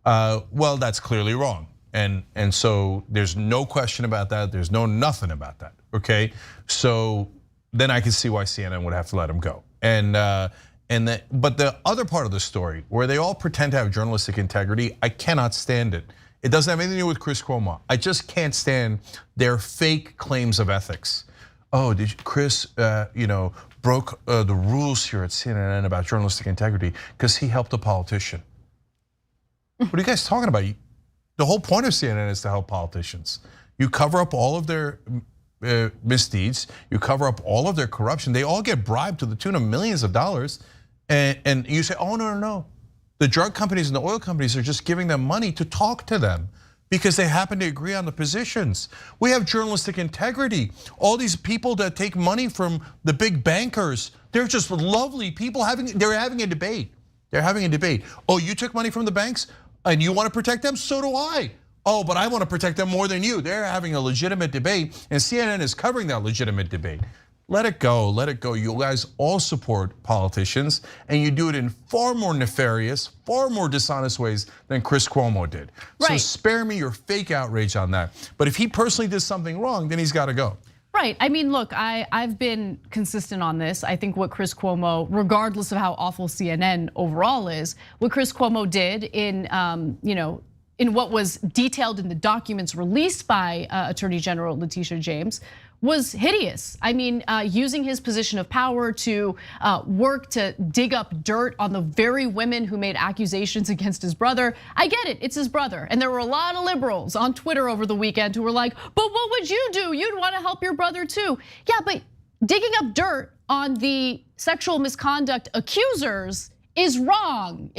well, that's clearly wrong. And so there's no question about that. There's nothing about that, okay? So then I can see why CNN would have to let him go. But the other part of the story, where they all pretend to have journalistic integrity, I cannot stand it. It doesn't have anything to do with Chris Cuomo. I just can't stand their fake claims of ethics. Oh, Chris, broke the rules here at CNN about journalistic integrity because he helped a politician. What are you guys talking about? The whole point of CNN is to help politicians. You cover up all of their misdeeds, you cover up all of their corruption. They all get bribed to the tune of millions of dollars. And you say, oh, no. The drug companies and the oil companies are just giving them money to talk to them. because they happen to agree on the positions. We have journalistic integrity. All these people that take money from the big bankers, they're just lovely people they're having a debate. They're having a debate. Oh, you took money from the banks and you want to protect them? So do I. Oh, but I want to protect them more than you. They're having a legitimate debate, and CNN is covering that legitimate debate. Let it go, let it go. You guys all support politicians, and you do it in far more nefarious, far more dishonest ways than Chris Cuomo did. Right. So spare me your fake outrage on that. But if he personally did something wrong, then he's got to go. Right. I mean, look, I've been consistent on this. I think what Chris Cuomo, regardless of how awful CNN overall is, what Chris Cuomo did in in what was detailed in the documents released by Attorney General Letitia James was hideous. I mean, using his position of power to work to dig up dirt on the very women who made accusations against his brother. I get it, it's his brother. And there were a lot of liberals on Twitter over the weekend who were like, but what would you do? You'd want to help your brother too. Yeah, but digging up dirt on the sexual misconduct accusers is wrong,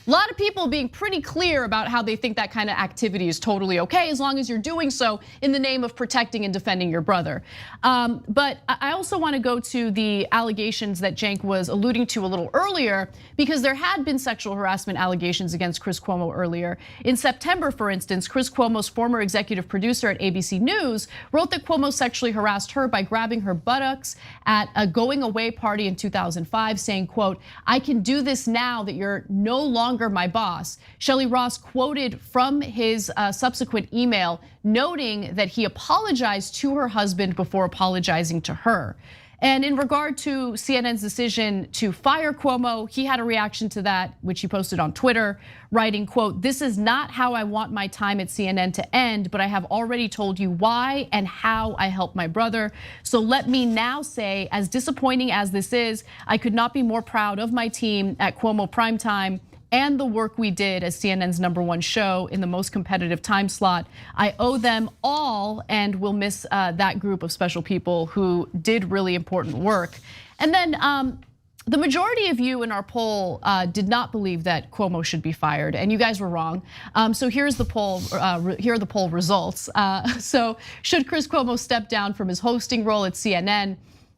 A lot of people being pretty clear about how they think that kind of activity is totally okay as long as you're doing so in the name of protecting and defending your brother. But I also want to go to the allegations that Cenk was alluding to a little earlier, because there had been sexual harassment allegations against Chris Cuomo earlier. In September, for instance, Chris Cuomo's former executive producer at ABC News wrote that Cuomo sexually harassed her by grabbing her buttocks at a going away party in 2005, saying, quote, "I can do this now that you're no longer my boss." Shelley Ross quoted from his subsequent email, noting that he apologized to her husband before apologizing to her. And in regard to CNN's decision to fire Cuomo, he had a reaction to that, which he posted on Twitter, writing, quote, "This is not how I want my time at CNN to end, but I have already told you why and how I helped my brother. So let me now say, as disappointing as this is, I could not be more proud of my team at Cuomo Primetime and the work we did as CNN's #1 show in the most competitive time slot. I owe them all, and will miss that group of special people who did really important work." And then the majority of you in our poll did not believe that Cuomo should be fired, and you guys were wrong. So here's the poll. Here are the poll results. So should Chris Cuomo step down from his hosting role at CNN?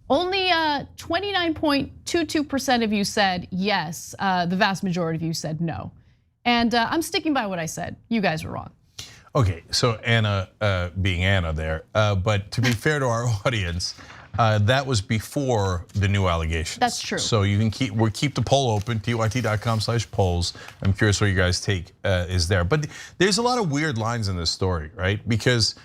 Only 29.22% of you said yes. The vast majority of you said no. And I'm sticking by what I said. You guys were wrong. Okay, so Anna being Anna there, but to be fair to our audience, that was before the new allegations. That's true. So you can keep the poll open, tyt.com/polls. I'm curious what you guys take is there. But there's a lot of weird lines in this story, right? Because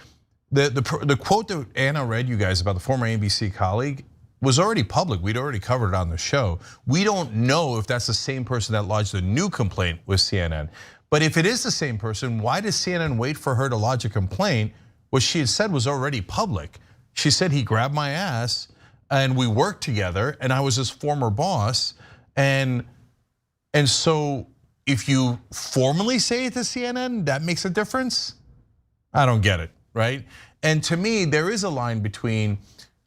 the quote that Anna read you guys about the former ABC colleague was already public. We'd already covered it on the show. We don't know if that's the same person that lodged a new complaint with CNN. But if it is the same person, why does CNN wait for her to lodge a complaint? What she had said was already public. She said he grabbed my ass and we worked together and I was his former boss. And so if you formally say it to CNN, that makes a difference? I don't get it, right? And to me, there is a line between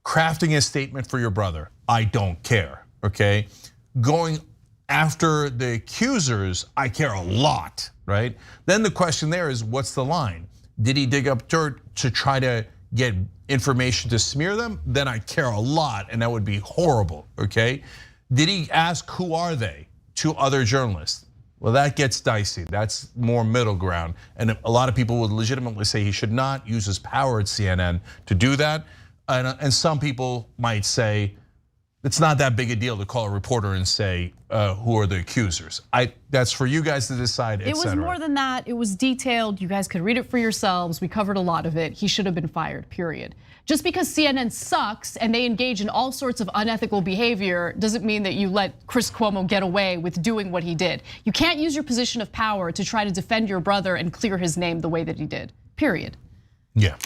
crafting a statement for your brother, I don't care, okay? Going after the accusers, I care a lot, right? Then the question there is, what's the line? Did he dig up dirt to try to get information to smear them? Then I care a lot, and that would be horrible, okay? Did he ask who are they to other journalists? Well, that gets dicey. That's more middle ground. And a lot of people would legitimately say he should not use his power at CNN to do that. And some people might say, it's not that big a deal to call a reporter and say, who are the accusers? That's for you guys to decide, It was more than that, it was detailed. You guys could read it for yourselves. We covered a lot of it. He should have been fired, period. Just because CNN sucks and they engage in all sorts of unethical behavior doesn't mean that you let Chris Cuomo get away with doing what he did. You can't use your position of power to try to defend your brother and clear his name the way that he did, period. Yeah,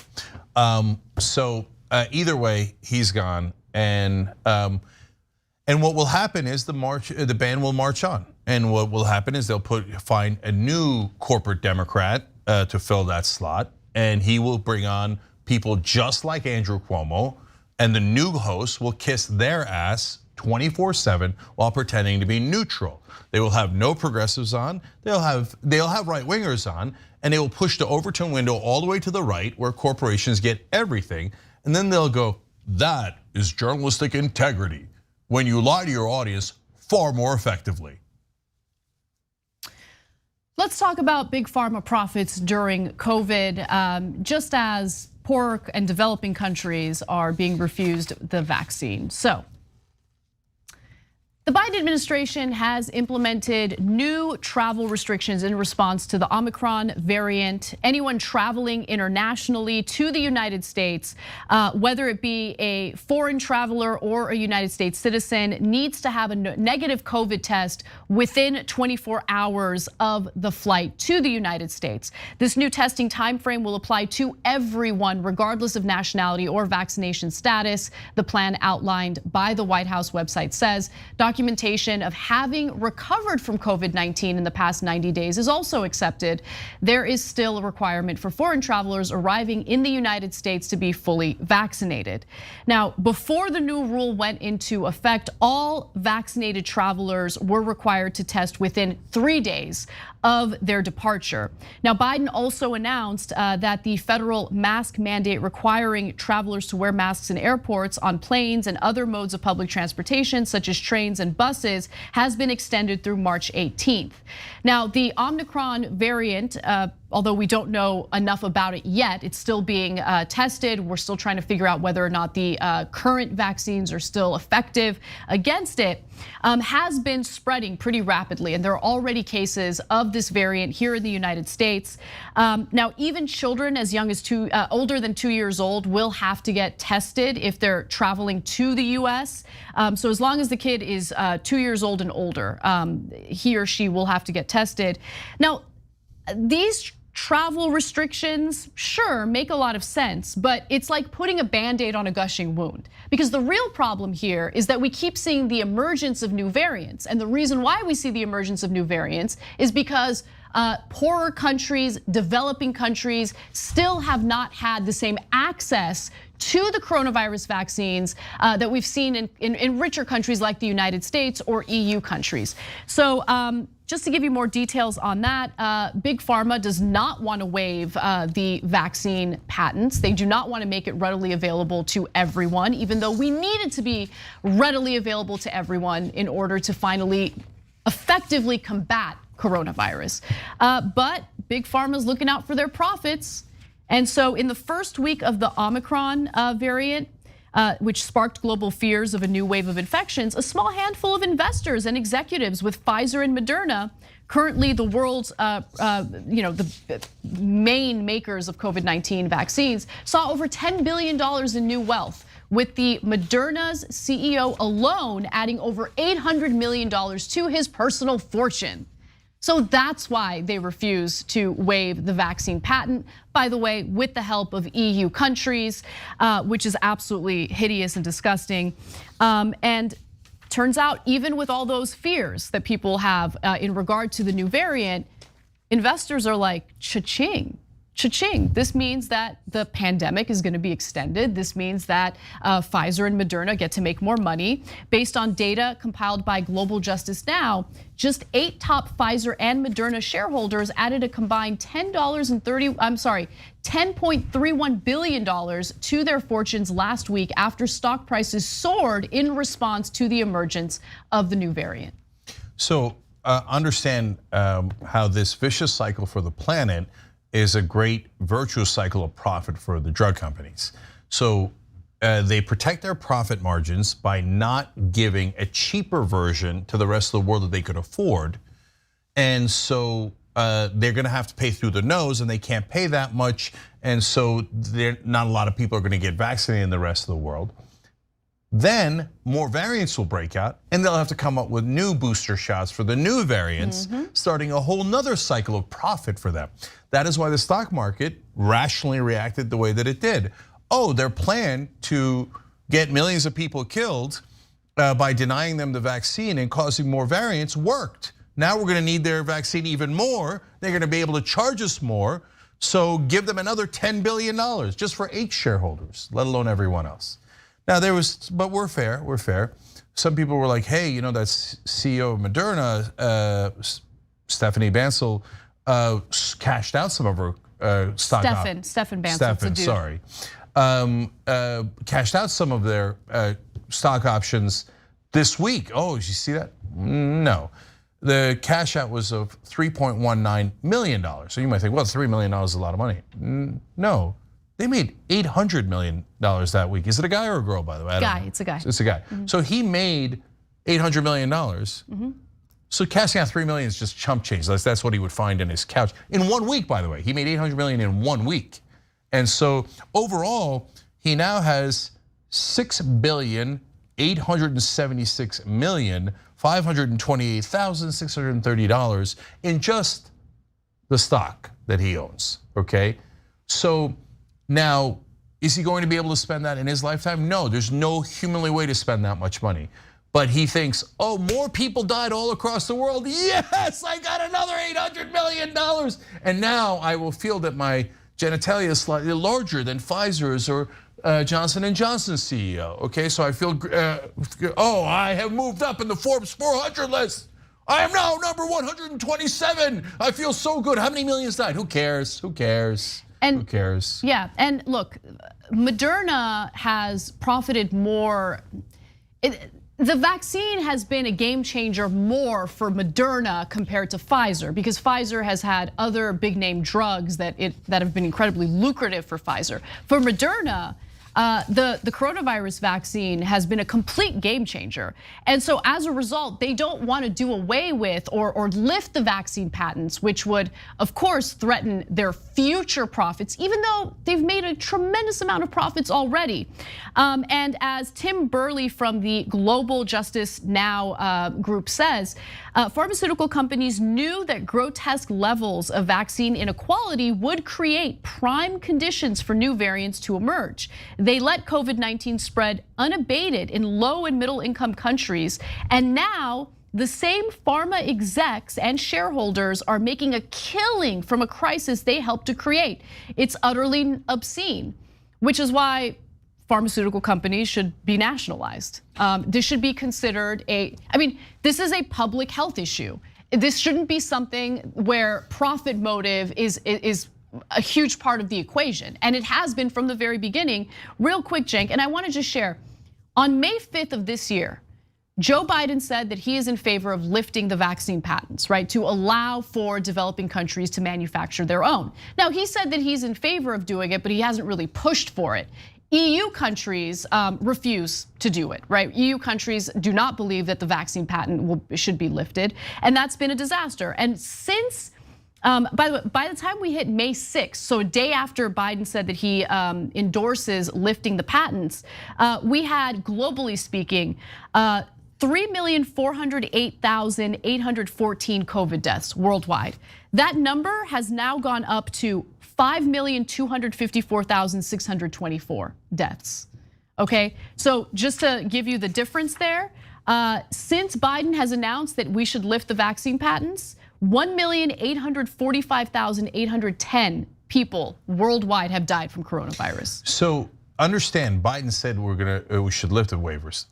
so either way, he's gone, and what will happen is the ban will march on, and what will happen is they'll find a new corporate Democrat to fill that slot, and he will bring on people just like Andrew Cuomo, and the new host will kiss their ass 24/7 while pretending to be neutral. They will have no progressives on, they'll have right-wingers on, and they will push the Overton window all the way to the right where corporations get everything, and then they'll go, that is journalistic integrity, when you lie to your audience far more effectively. Let's talk about big pharma profits during COVID, just as poor and developing countries are being refused the vaccine. So, the Biden administration has implemented new travel restrictions in response to the Omicron variant. Anyone traveling internationally to the United States, whether it be a foreign traveler or a United States citizen, needs to have a negative COVID test within 24 hours of the flight to the United States. This new testing timeframe will apply to everyone, regardless of nationality or vaccination status. The plan outlined by the White House website says documentation of having recovered from COVID-19 in the past 90 days is also accepted. There is still a requirement for foreign travelers arriving in the United States to be fully vaccinated. Now, before the new rule went into effect, all vaccinated travelers were required to test within 3 days of their departure. Now, Biden also announced that the federal mask mandate requiring travelers to wear masks in airports, on planes, and other modes of public transportation, such as trains and buses, has been extended through March 18th. Now, the Omicron variant, although we don't know enough about it yet, it's still being tested. We're still trying to figure out whether or not the current vaccines are still effective against it, has been spreading pretty rapidly. And there are already cases of this variant here in the United States. Now, even children as young as older than 2 years old will have to get tested if they're traveling to the US. So as long as the kid is 2 years old and older, he or she will have to get tested. Now, these travel restrictions, sure, make a lot of sense, but it's like putting a Band-Aid on a gushing wound. Because the real problem here is that we keep seeing the emergence of new variants. And the reason why we see the emergence of new variants is because poorer countries, developing countries still have not had the same access to the coronavirus vaccines that we've seen in richer countries like the United States or EU countries. So just to give you more details on that, Big Pharma does not want to waive the vaccine patents. They do not want to make it readily available to everyone, even though we need it to be readily available to everyone in order to finally effectively combat coronavirus. But Big Pharma is looking out for their profits. And so in the first week of the Omicron variant, which sparked global fears of a new wave of infections, a small handful of investors and executives with Pfizer and Moderna, currently the world's the main makers of COVID-19 vaccines, saw over $10 billion in new wealth, with the Moderna's CEO alone adding over $800 million to his personal fortune. So that's why they refuse to waive the vaccine patent, by the way, with the help of EU countries, which is absolutely hideous and disgusting. And turns out, even with all those fears that people have in regard to the new variant, investors are like, cha-ching. Cha-ching. This means that the pandemic is going to be extended. This means that Pfizer and Moderna get to make more money. Based on data compiled by Global Justice Now, just 8 top Pfizer and Moderna shareholders added a combined $10.31 billion to their fortunes last week after stock prices soared in response to the emergence of the new variant. So understand how this vicious cycle for the planet is a great virtuous cycle of profit for the drug companies. So they protect their profit margins by not giving a cheaper version to the rest of the world that they could afford. And so they're gonna have to pay through the nose, and they can't pay that much. And so not a lot of people are gonna get vaccinated in the rest of the world. Then more variants will break out, and they'll have to come up with new booster shots for the new variants, starting a whole nother cycle of profit for them. That is why the stock market rationally reacted the way that it did. Oh, their plan to get millions of people killed by denying them the vaccine and causing more variants worked. Now we're gonna need their vaccine even more. They're gonna be able to charge us more. So give them another $10 billion just for 8 shareholders, let alone everyone else. Now but we're fair. some people were like, hey, that's CEO of Moderna, Stephanie Bancel, cashed out some of her stock options. Stefan Bancel. Sorry. Cashed out some of their stock options this week. Oh, did you see that? No. The cash out was of $3.19 million. So you might think, well, $3 million is a lot of money. No, they made $800 million that week. Is it a guy or a girl, by the way? I don't know. It's a guy. It's a guy. So he made $800 million. So cashing out $3 million is just chump change. That's what he would find in his couch. In 1 week, by the way, he made $800 million in 1 week. And so overall, he now has $6,876,528,630 in just the stock that he owns, okay? So now, is he going to be able to spend that in his lifetime? No, there's no humanly way to spend that much money. But he thinks, oh, more people died all across the world. Yes, I got another $800 million. And now I will feel that my genitalia is slightly larger than Pfizer's or Johnson & Johnson's CEO. Okay, so I feel, oh, I have moved up in the Forbes 400 list. I am now number 127. I feel so good. How many millions died? Who cares? Who cares? Who cares? Yeah, and look, Moderna has profited more. The vaccine has been a game changer more for Moderna compared to Pfizer, because Pfizer has had other big name drugs that have been incredibly lucrative for Pfizer. For Moderna, the coronavirus vaccine has been a complete game changer. And so as a result, they don't want to do away with or lift the vaccine patents, which would, of course, threaten their future profits, even though they've made a tremendous amount of profits already. And as Tim Burley from the Global Justice Now group says, pharmaceutical companies knew that grotesque levels of vaccine inequality would create prime conditions for new variants to emerge. They let COVID-19 spread unabated in low and middle income countries, and now the same pharma execs and shareholders are making a killing from a crisis they helped to create. It's utterly obscene, which is why pharmaceutical companies should be nationalized. This should be considered this is a public health issue. This shouldn't be something where profit motive is a huge part of the equation. And it has been from the very beginning. Real quick, Cenk, and I want to just share, on May 5th of this year, Joe Biden said that he is in favor of lifting the vaccine patents, right? To allow for developing countries to manufacture their own. Now, he said that he's in favor of doing it, but he hasn't really pushed for it. EU countries refuse to do it, right? EU countries do not believe that the vaccine patent should be lifted, and that's been a disaster. And since, by the time we hit May 6th, so a day after Biden said that he endorses lifting the patents, we had, globally speaking, 3,408,814 COVID deaths worldwide. That number has now gone up to 5,254,624 deaths. Okay, so just to give you the difference there, since Biden has announced that we should lift the vaccine patents, 1,845,810 people worldwide have died from coronavirus. So understand, Biden said we should lift the waivers,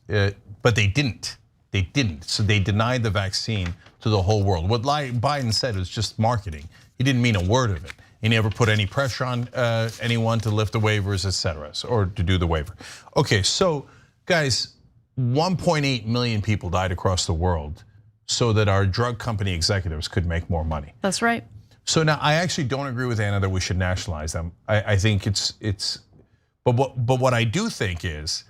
but they didn't. They didn't. So they denied the vaccine to the whole world. What Biden said was just marketing. He didn't mean a word of it. He never put any pressure on anyone to lift the waivers, etc., or to do the waiver. Okay, so guys, 1.8 million people died across the world so that our drug company executives could make more money. That's right. So now I actually don't agree with Anna that we should nationalize them. I think but what I do think is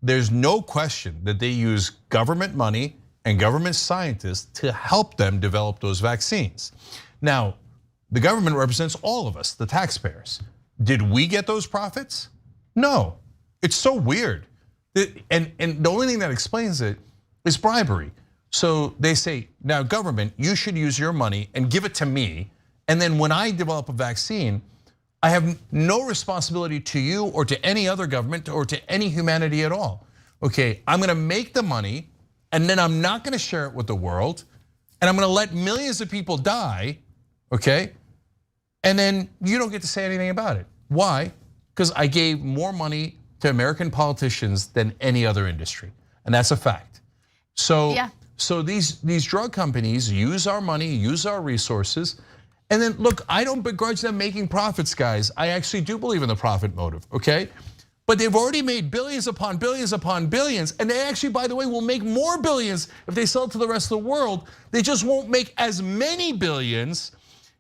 there's no question that they use government money and government scientists to help them develop those vaccines. Now, the government represents all of us, the taxpayers. Did we get those profits? No. It's so weird. And the only thing that explains it is bribery. So they say, now government, you should use your money and give it to me. And then when I develop a vaccine, I have no responsibility to you or to any other government or to any humanity at all. Okay, I'm gonna make the money and then I'm not gonna share it with the world and I'm gonna let millions of people die, okay? And then you don't get to say anything about it. Why? Because I gave more money to American politicians than any other industry, and that's a fact. So, Yeah. so these drug companies use our money, use our resources, and then look, I don't begrudge them making profits, guys. I actually do believe in the profit motive, okay? But they've already made billions upon billions upon billions, and they actually, by the way, will make more billions if they sell it to the rest of the world. They just won't make as many billions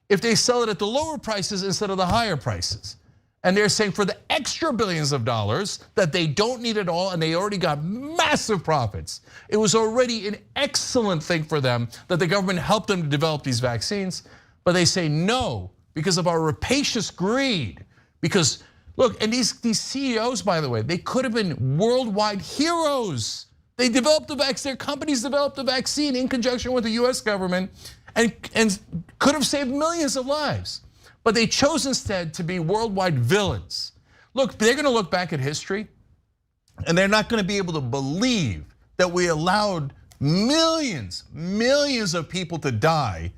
if they sell it at the lower prices instead of the higher prices. And they're saying for the extra billions of dollars that they don't need at all and they already got massive profits. It was already an excellent thing for them that the government helped them to develop these vaccines, but they say no because of our rapacious greed. Because look, and these CEOs, by the way, they could have been worldwide heroes. They developed the vaccine, their companies developed the vaccine in conjunction with the US government and could have saved millions of lives. But they chose instead to be worldwide villains. Look, they're gonna look back at history and they're not gonna be able to believe that we allowed millions of people to die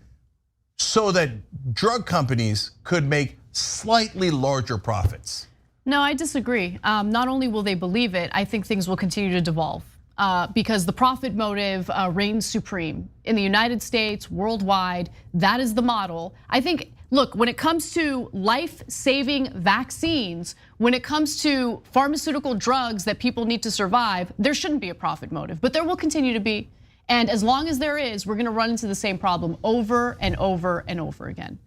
so that drug companies could make slightly larger profits. No, I disagree. Not only will they believe it, I think things will continue to devolve because the profit motive reigns supreme in the United States, worldwide. That is the model. I think, look, when it comes to life-saving vaccines, when it comes to pharmaceutical drugs that people need to survive, there shouldn't be a profit motive, but there will continue to be. And as long as there is, we're gonna run into the same problem over and over and over again.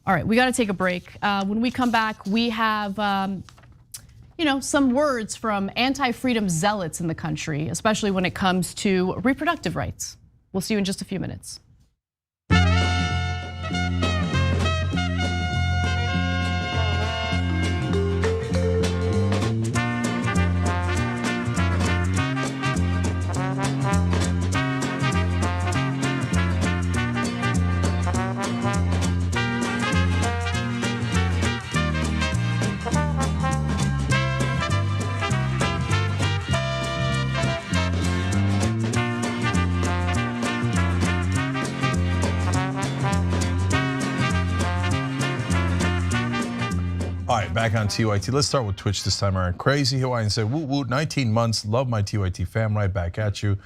All right, we got to take a break. When we come back, we have some words from anti-freedom zealots in the country, especially when it comes to reproductive rights. We'll see you in just a few minutes. All right, back on TYT. Let's start with Twitch this time around. Crazy Hawaiian said, woot woot, 19 months, love my TYT fam, right back at you.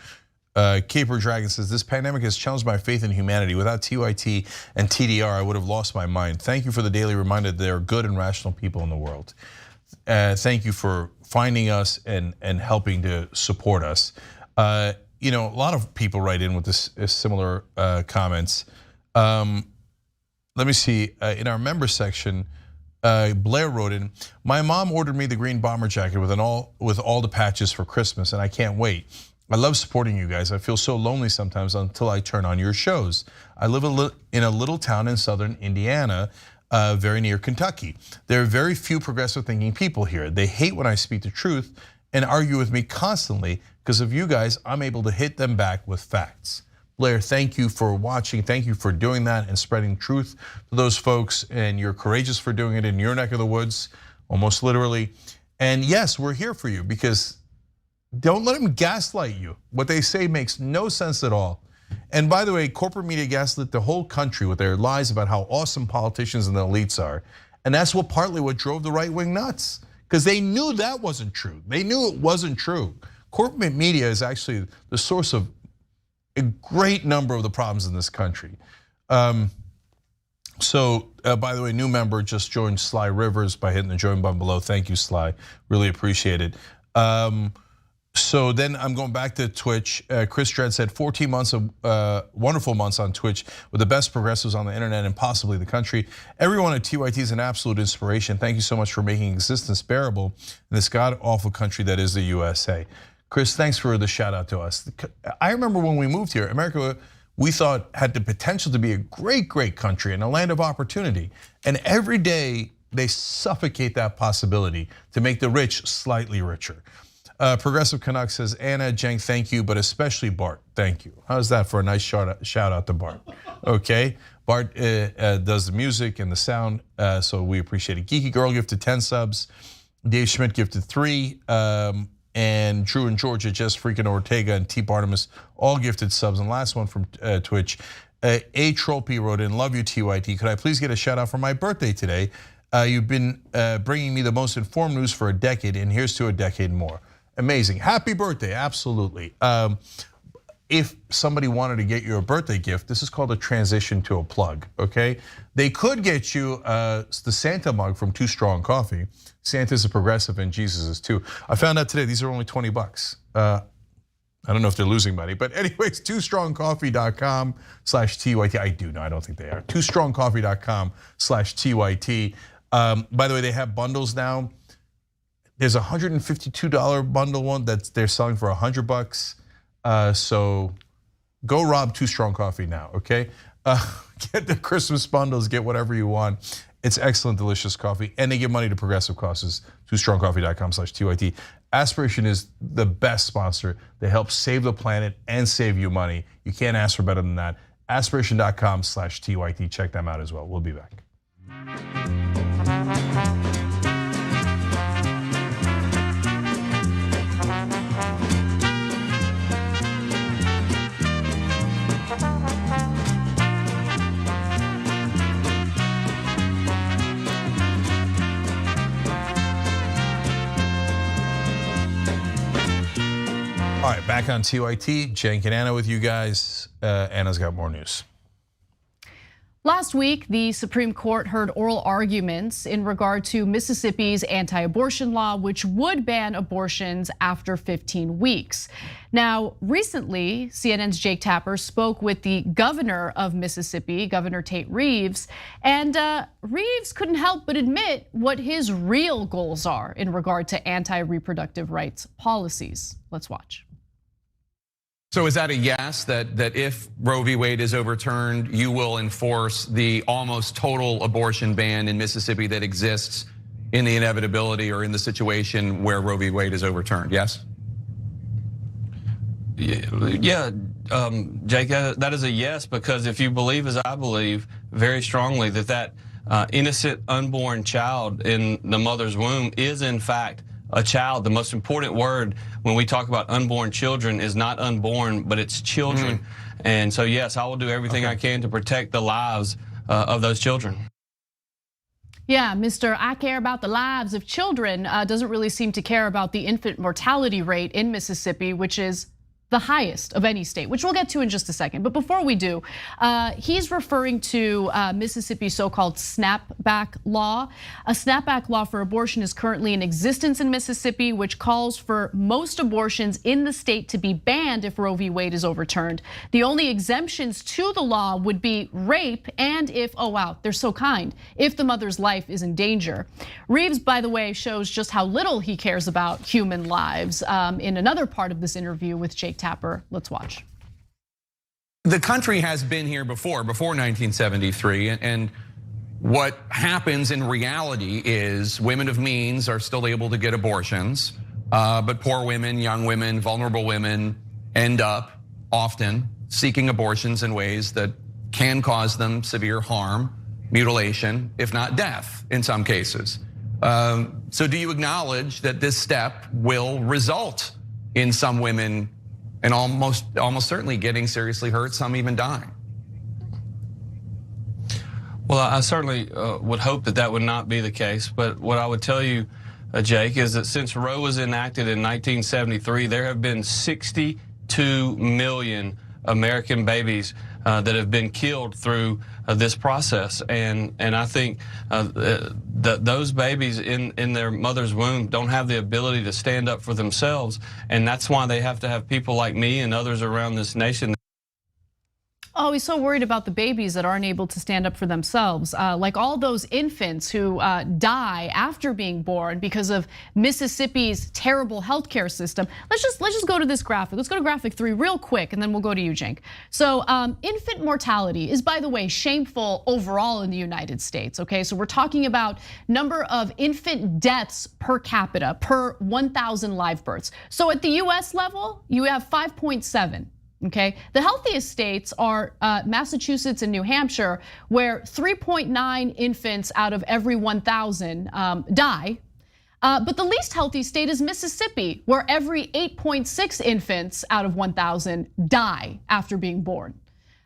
Caper Dragon says, this pandemic has challenged my faith in humanity. Without TYT and TDR, I would have lost my mind. Thank you for the daily reminder that there are good and rational people in the world. Thank you for finding us and helping to support us. A lot of people write in with this similar comments. Let me see, in our member section, Blair wrote in, my mom ordered me the green bomber jacket with all the patches for Christmas and I can't wait. I love supporting you guys. I feel so lonely sometimes until I turn on your shows. I live in a little town in southern Indiana, very near Kentucky. There are very few progressive thinking people here. They hate when I speak the truth and argue with me constantly. Because of you guys, I'm able to hit them back with facts. Blair, thank you for watching. Thank you for doing that and spreading truth to those folks. And you're courageous for doing it in your neck of the woods, almost literally. And yes, we're here for you because don't let them gaslight you. What they say makes no sense at all. And by the way, corporate media gaslit the whole country with their lies about how awesome politicians and the elites are. And that's partly what drove the right wing nuts. Because they knew that wasn't true. They knew it wasn't true. Corporate media is actually the source of a great number of the problems in this country. By the way, new member just joined, Sly Rivers, by hitting the join button below. Thank you, Sly, really appreciate it. So then I'm going back to Twitch. Chris Dredd said 14 months of wonderful months on Twitch with the best progressives on the internet and possibly the country. Everyone at TYT is an absolute inspiration. Thank you so much for making existence bearable in this god-awful country that is the USA. Chris, thanks for the shout out to us. I remember when we moved here, America, we thought had the potential to be a great, great country and a land of opportunity. And every day they suffocate that possibility to make the rich slightly richer. Progressive Canuck says, Anna, Cenk, thank you, but especially Bart, thank you. How's that for a nice shout out to Bart? Okay, Bart does the music and the sound, so we appreciate it. Geeky Girl gifted 10 subs. Dave Schmidt gifted 3. And Drew and Georgia, Jess freaking Ortega, and T. Bartimus all gifted subs. And last one from Twitch, A. Trollp wrote in, love you TYT. Could I please get a shout out for my birthday today? You've been bringing me the most informed news for a decade, and here's to a decade more. Amazing, happy birthday, absolutely. if somebody wanted to get you a birthday gift, this is called a transition to a plug, okay? They could get you the Santa mug from Too Strong Coffee. Santa's a progressive and Jesus is too. I found out today, these are only 20 bucks. I don't know if they're losing money, but anyways, toostrongcoffee.com/TYT. I do know, I don't think they are. toostrongcoffee.com/TYT. By the way, they have bundles now. There's a $152 bundle one that they're selling for $100. So go rob Too Strong Coffee now, okay? Get the Christmas bundles, get whatever you want. It's excellent, delicious coffee, and they give money to progressive causes. toostrongcoffee.com/TYT. Aspiration is the best sponsor. They help save the planet and save you money. You can't ask for better than that. Aspiration.com/TYT. Check them out as well. We'll be back. All right, back on TYT, Cenk and Anna with you guys. Anna's got more news. Last week, the Supreme Court heard oral arguments in regard to Mississippi's anti-abortion law, which would ban abortions after 15 weeks. Now, recently, CNN's Jake Tapper spoke with the governor of Mississippi, Governor Tate Reeves, and Reeves couldn't help but admit what his real goals are in regard to anti-reproductive rights policies. Let's watch. So is that a yes, that if Roe v. Wade is overturned, you will enforce the almost total abortion ban in Mississippi that exists in the inevitability or in the situation where Roe v. Wade is overturned, yes? Yeah, Jake, that is a yes, because if you believe, as I believe very strongly, that innocent unborn child in the mother's womb is in fact a child. The most important word when we talk about unborn children is not unborn, but it's children. And so yes, I will do everything I can to protect the lives of those children. Yeah, Mr. I care about the lives of children doesn't really seem to care about the infant mortality rate in Mississippi, which is the highest of any state, which we'll get to in just a second. But before we do, he's referring to Mississippi's so-called snapback law. A snapback law for abortion is currently in existence in Mississippi, which calls for most abortions in the state to be banned if Roe v. Wade is overturned. The only exemptions to the law would be rape and if, oh wow, they're so kind, if the mother's life is in danger. Reeves, by the way, shows just how little he cares about human lives in another part of this interview with Jake Tapper. Let's watch. The country has been here before 1973, and what happens in reality is women of means are still able to get abortions, but poor women, young women, vulnerable women end up often seeking abortions in ways that can cause them severe harm, mutilation, if not death in some cases. So do you acknowledge that this step will result in some women and almost certainly getting seriously hurt, some even dying? Well, I certainly would hope that would not be the case. But what I would tell you, Jake, is that since Roe was enacted in 1973, there have been 62 million American babies that have been killed through this process, and I think that those babies in their mother's womb don't have the ability to stand up for themselves, and that's why they have to have people like me and others around this nation. Oh, he's so worried about the babies that aren't able to stand up for themselves. Like all those infants who die after being born because of Mississippi's terrible healthcare system. Let's just go to this graphic. Let's go to graphic 3 real quick, and then we'll go to you, Cenk. So infant mortality is, by the way, shameful overall in the United States, okay? So we're talking about number of infant deaths per capita per 1,000 live births. So at the US level, you have 5.7. Okay, the healthiest states are Massachusetts and New Hampshire, where 3.9 infants out of every 1,000 die. But the least healthy state is Mississippi, where every 8.6 infants out of 1,000 die after being born.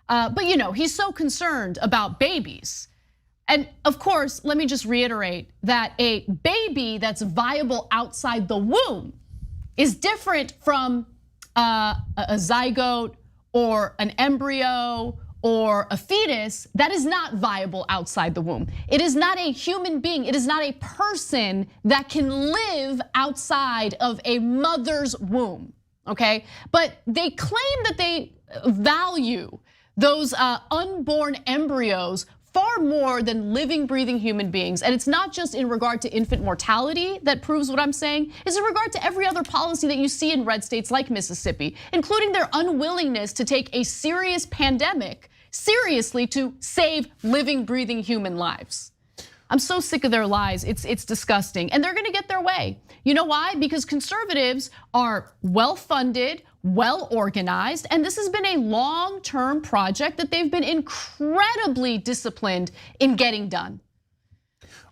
But you know, he's so concerned about babies. And of course, let me just reiterate that a baby that's viable outside the womb is different from a zygote or an embryo or a fetus that is not viable outside the womb. It is not a human being. It is not a person that can live outside of a mother's womb, okay? But they claim that they value those unborn embryos far more than living, breathing human beings. And it's not just in regard to infant mortality that proves what I'm saying. It's in regard to every other policy that you see in red states like Mississippi, including their unwillingness to take a serious pandemic seriously to save living, breathing human lives. I'm so sick of their lies, it's disgusting. And they're gonna get their way. You know why? Because conservatives are well-funded, well-organized, and this has been a long-term project that they've been incredibly disciplined in getting done.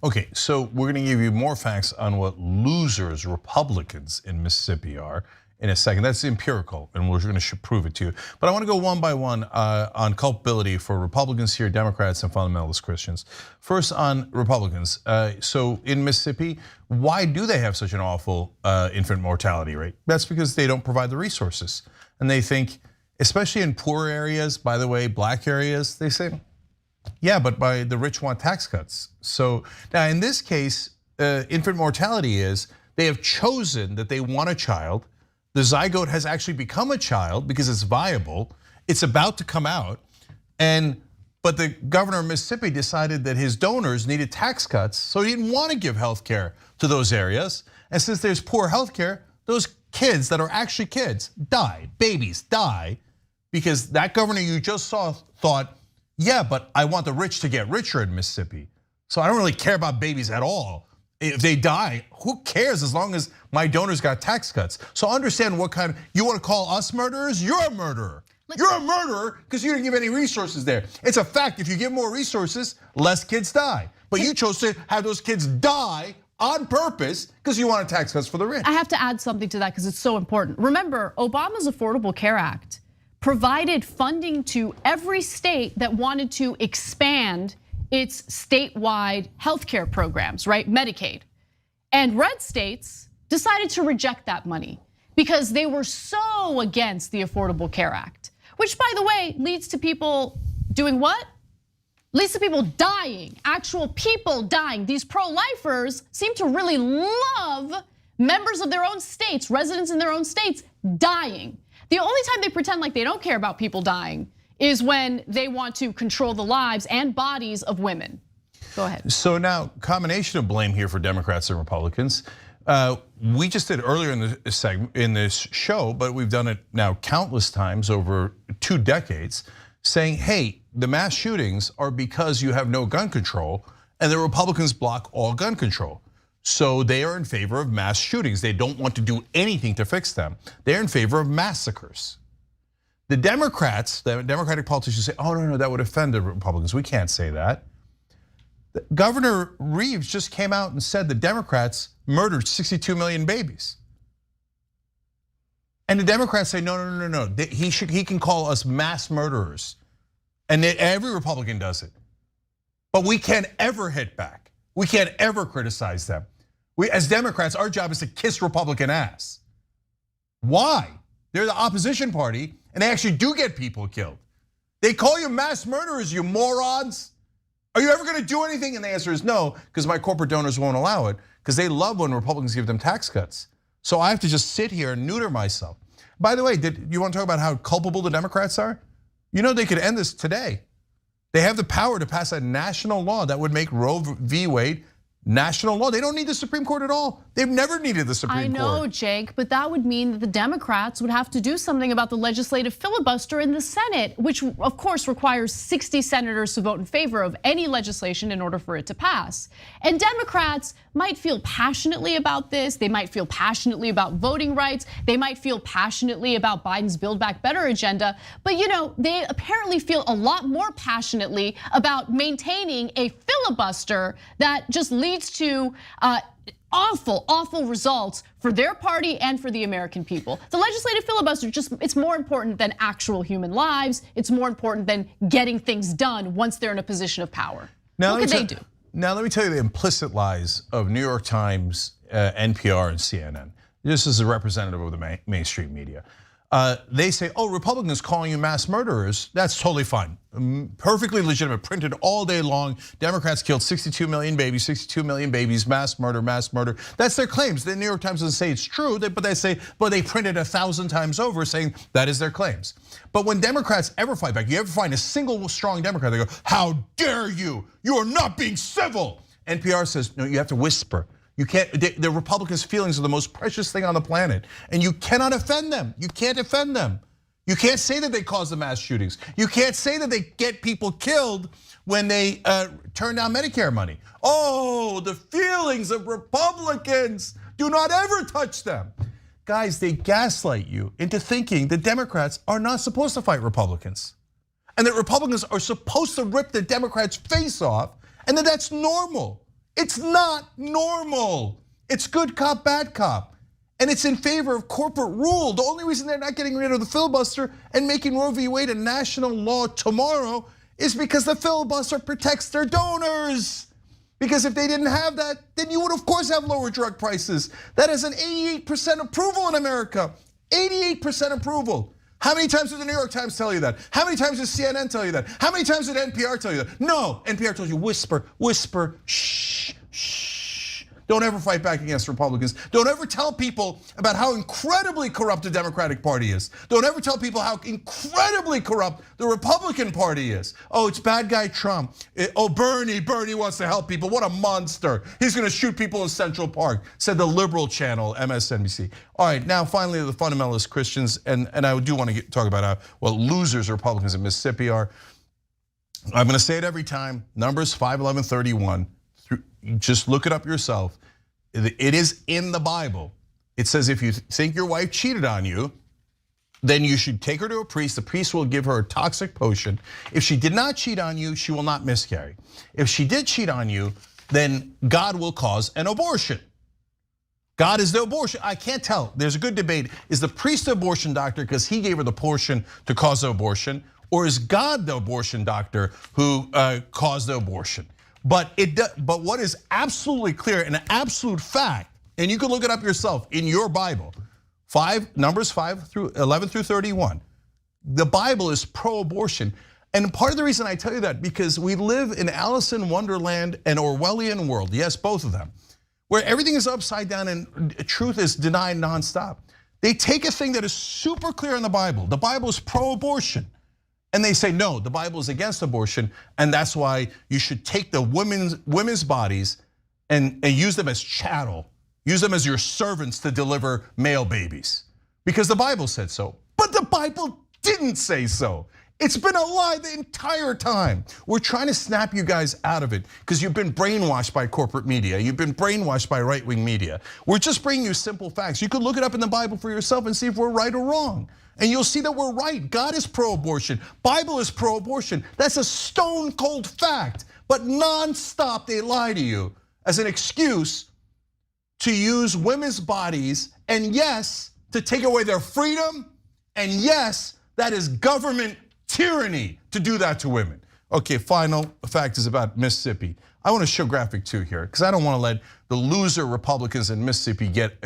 Okay, so we're gonna give you more facts on what losers Republicans in Mississippi are in a second. That's empirical, and we're gonna prove it to you. But I wanna go one by one on culpability for Republicans here, Democrats, and fundamentalist Christians. First on Republicans, so in Mississippi, why do they have such an awful infant mortality rate? That's because they don't provide the resources. And they think, especially in poor areas, by the way, black areas, they say, yeah, but the rich want tax cuts. So now in this case, infant mortality is, they have chosen that they want a child. The zygote has actually become a child because it's viable. It's about to come out, but the governor of Mississippi decided that his donors needed tax cuts, so he didn't want to give health care to those areas. And since there's poor health care, those kids that are actually kids die, babies die, because that governor you just saw thought, yeah, but I want the rich to get richer in Mississippi. So I don't really care about babies at all. If they die, who cares as long as my donors got tax cuts? So understand what kind of, you want to call us murderers? You're a murderer. You're a murderer because you didn't give any resources there. It's a fact, if you give more resources, less kids die. But you chose to have those kids die on purpose because you wanted tax cuts for the rich. I have to add something to that because it's so important. Remember, Obama's Affordable Care Act provided funding to every state that wanted to expand its statewide healthcare programs, right? Medicaid. And red states decided to reject that money because they were so against the Affordable Care Act, which, by the way, leads to people doing what? Leads to people dying, actual people dying. These pro-lifers seem to really love members of their own states, residents in their own states, dying. The only time they pretend like they don't care about people dying is when they want to control the lives and bodies of women. Go ahead. So now, combination of blame here for Democrats and Republicans. We just did earlier in this show, but we've done it now countless times over 2 decades, saying, hey, the mass shootings are because you have no gun control, and the Republicans block all gun control. So they are in favor of mass shootings. They don't want to do anything to fix them. They're in favor of massacres. The Democrats, the Democratic politicians say, oh, no, that would offend the Republicans. We can't say that. Governor Reeves just came out and said the Democrats murdered 62 million babies. And the Democrats say, no. He can call us mass murderers. And every Republican does it. But we can't ever hit back. We can't ever criticize them. As Democrats, our job is to kiss Republican ass. Why? They're the opposition party, and they actually do get people killed. They call you mass murderers, you morons. Are you ever gonna do anything? And the answer is no, because my corporate donors won't allow it, because they love when Republicans give them tax cuts. So I have to just sit here and neuter myself. By the way, you want to talk about how culpable the Democrats are? You know they could end this today. They have the power to pass a national law that would make Roe v. Wade national law. They don't need the Supreme Court at all. They've never needed the Supreme Court. I know, Jake, but that would mean that the Democrats would have to do something about the legislative filibuster in the Senate, which of course requires 60 senators to vote in favor of any legislation in order for it to pass. And Democrats might feel passionately about this. They might feel passionately about voting rights. They might feel passionately about Biden's Build Back Better agenda. But they apparently feel a lot more passionately about maintaining a filibuster that just leads to awful results for their party and for the American people. The legislative filibuster, it's more important than actual human lives. It's more important than getting things done once they're in a position of power. What could they do? Now let me tell you the implicit lies of New York Times, NPR, and CNN. This is a representative of the mainstream media. They say, oh, Republicans calling you mass murderers, that's totally fine. Perfectly legitimate, printed all day long. Democrats killed 62 million babies, mass murder, mass murder. That's their claims. The New York Times doesn't say it's true, but they say, but they printed 1,000 times over saying that is their claims. But when Democrats ever fight back, you ever find a single strong Democrat, they go, how dare you? You are not being civil. NPR says, no, you have to whisper. You can't, the Republicans' feelings are the most precious thing on the planet. And you cannot offend them. You can't offend them. You can't say that they cause the mass shootings. You can't say that they get people killed when they turn down Medicare money. Oh, the feelings of Republicans, do not ever touch them. Guys, they gaslight you into thinking that Democrats are not supposed to fight Republicans. And that Republicans are supposed to rip the Democrats' face off, and that that's normal. It's not normal. It's good cop, bad cop. And it's in favor of corporate rule. The only reason they're not getting rid of the filibuster and making Roe v. Wade a national law tomorrow is because the filibuster protects their donors. Because if they didn't have that, then you would of course have lower drug prices. That is an 88% approval in America. 88% approval. How many times did the New York Times tell you that? How many times did CNN tell you that? How many times did NPR tell you that? No, NPR told you whisper, whisper, shh, shh. Don't ever fight back against Republicans. Don't ever tell people about how incredibly corrupt the Democratic Party is. Don't ever tell people how incredibly corrupt the Republican Party is. Oh, it's bad guy Trump. Oh, Bernie wants to help people. What a monster. He's gonna shoot people in Central Park, said the liberal channel, MSNBC. All right, now finally the fundamentalist Christians, and I do want to talk about what losers Republicans in Mississippi are. I'm gonna say it every time, Numbers 5:11-31. Just look it up yourself. It is in the Bible. It says if you think your wife cheated on you, then you should take her to a priest. The priest will give her a toxic potion. If she did not cheat on you, she will not miscarry. If she did cheat on you, then God will cause an abortion. God is the abortion. I can't tell. There's a good debate. Is the priest the abortion doctor because he gave her the potion to cause the abortion? Or is God the abortion doctor who caused the abortion? But what is absolutely clear and an absolute fact, and you can look it up yourself in your Bible, Numbers 5:11-31. The Bible is pro-abortion. And part of the reason I tell you that, because we live in Alice in Wonderland and Orwellian world, yes, both of them, where everything is upside down and truth is denied nonstop. They take a thing that is super clear in the Bible is pro-abortion. And they say, no, the Bible is against abortion, and that's why you should take the women's bodies and use them as chattel, use them as your servants to deliver male babies. Because the Bible said so, but the Bible didn't say so. It's been a lie the entire time. We're trying to snap you guys out of it because you've been brainwashed by corporate media. You've been brainwashed by right-wing media. We're just bringing you simple facts. You could look it up in the Bible for yourself and see if we're right or wrong. And you'll see that we're right. God is pro-abortion. Bible is pro-abortion. That's a stone cold fact. But nonstop they lie to you as an excuse to use women's bodies, and yes, to take away their freedom, and yes, that is government tyranny to do that to women. Okay, final fact is about Mississippi. I want to show graphic 2 here because I don't want to let the loser Republicans in Mississippi get,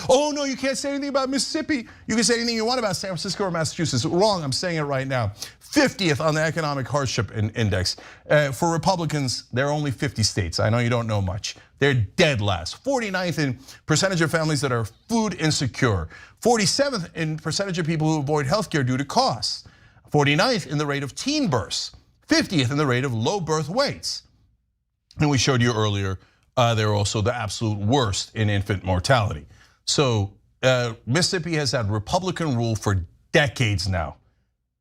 oh no, you can't say anything about Mississippi. You can say anything you want about San Francisco or Massachusetts. Wrong, I'm saying it right now. 50th on the economic hardship index. For Republicans, there are only 50 states. I know you don't know much. They're dead last. 49th in percentage of families that are food insecure. 47th in percentage of people who avoid healthcare due to costs. 49th in the rate of teen births. 50th in the rate of low birth weights. And we showed you earlier, they're also the absolute worst in infant mortality. So Mississippi has had Republican rule for decades now.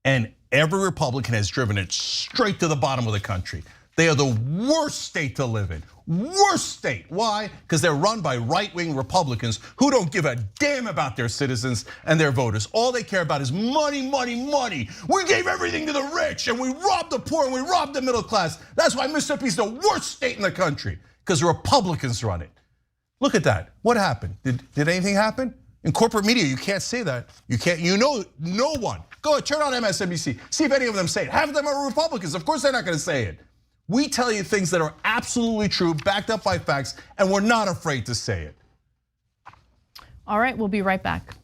And every Republican has driven it straight to the bottom of the country. They are the worst state to live in. Worst state, why? Because they're run by right-wing Republicans who don't give a damn about their citizens and their voters. All they care about is money, money, money. We gave everything to the rich and we robbed the poor and we robbed the middle class. That's why Mississippi's the worst state in the country, because Republicans run it. Look at that, what happened? Did anything happen? In corporate media, you can't say that. You know no one. Go turn on MSNBC, see if any of them say it. Half of them are Republicans, of course they're not gonna say it. We tell you things that are absolutely true, backed up by facts, and we're not afraid to say it. All right, we'll be right back.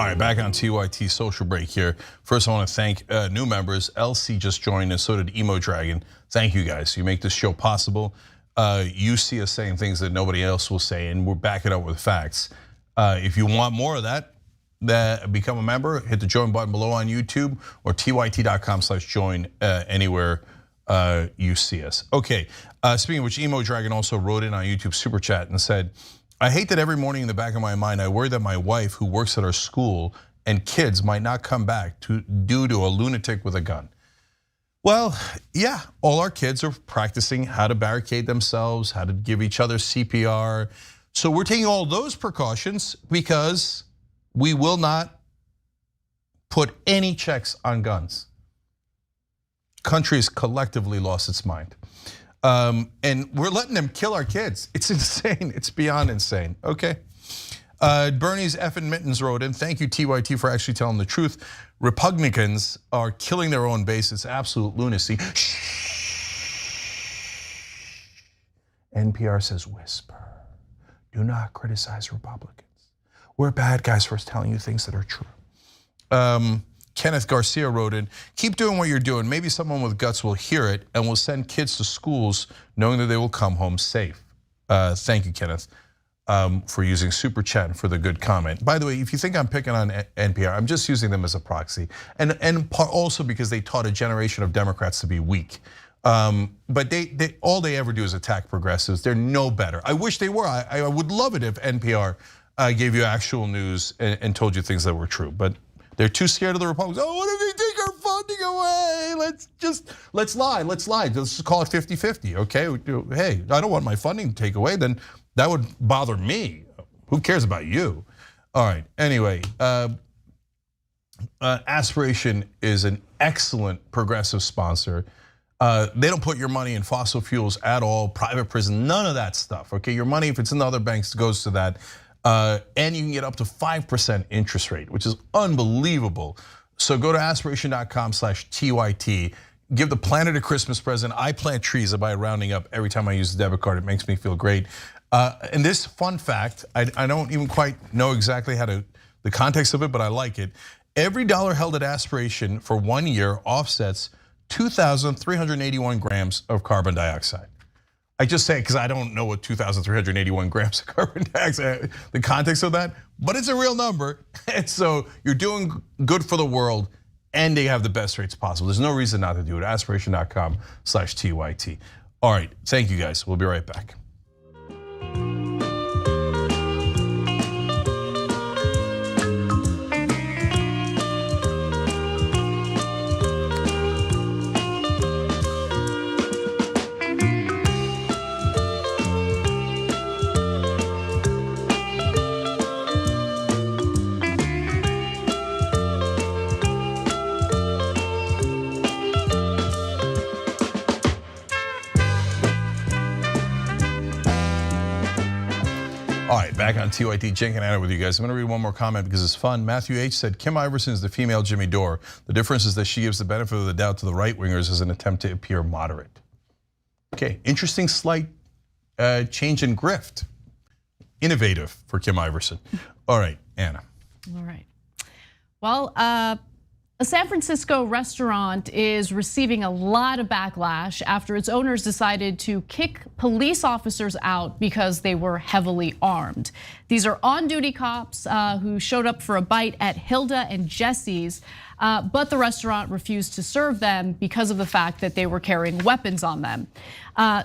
right, back on TYT social break here. First, I want to thank new members. LC just joined, and so did Emo Dragon. Thank you guys. You make this show possible. You see us saying things that nobody else will say, and we're backing up with facts. If you want more of that, become a member. Hit the join button below on YouTube or tyt.com/join anywhere you see us. Okay, speaking of which, Emo Dragon also wrote in on YouTube Super Chat and said, I hate that every morning in the back of my mind, I worry that my wife, who works at our school, and kids might not come back due to a lunatic with a gun. Well, yeah, all our kids are practicing how to barricade themselves, how to give each other CPR. So we're taking all those precautions because we will not put any checks on guns. Country has collectively lost its mind. And we're letting them kill our kids. It's insane, it's beyond insane, okay? Bernie's effing mittens wrote in, thank you TYT for actually telling the truth. Republicans are killing their own base, it's absolute lunacy. NPR says whisper, do not criticize Republicans. We're bad guys for telling you things that are true. Kenneth Garcia wrote in, keep doing what you're doing. Maybe someone with guts will hear it and will send kids to schools knowing that they will come home safe. Thank you, Kenneth, for using Super Chat for the good comment. By the way, if you think I'm picking on NPR, I'm just using them as a proxy. And also because they taught a generation of Democrats to be weak. But all they ever do is attack progressives. They're no better. I wish they were. I would love it if NPR gave you actual news and told you things that were true. But they're too scared of the Republicans. Oh, what if they take our funding away? Let's lie. Let's call it 50-50, okay? Hey, I don't want my funding to take away, then that would bother me. Who cares about you? All right, anyway, Aspiration is an excellent progressive sponsor. They don't put your money in fossil fuels at all, private prison, none of that stuff, okay? Your money, if it's in the other banks, goes to that. And you can get up to 5% interest rate, which is unbelievable. So go to aspiration.com/TYT. Give the planet a Christmas present. I plant trees by rounding up every time I use the debit card. It makes me feel great. And this fun fact, I don't even quite know exactly the context of it, but I like it. Every dollar held at Aspiration for 1 year offsets 2,381 grams of carbon dioxide. I just say it because I don't know what 2,381 grams of carbon dioxide, the context of that, but it's a real number. And so you're doing good for the world and they have the best rates possible. There's no reason not to do it. Aspiration.com/TYT. All right, thank you guys. We'll be right back. All right, back on TYT, Cenk and Anna with you guys. I'm gonna read one more comment because it's fun. Matthew H said, Kim Iversen is the female Jimmy Dore. The difference is that she gives the benefit of the doubt to the right-wingers as an attempt to appear moderate. Okay, interesting slight change in grift. Innovative for Kim Iversen. All right, Anna. All right. Well, a San Francisco restaurant is receiving a lot of backlash after its owners decided to kick police officers out because they were heavily armed. These are on-duty cops who showed up for a bite at Hilda and Jesse's, but the restaurant refused to serve them because of the fact that they were carrying weapons on them.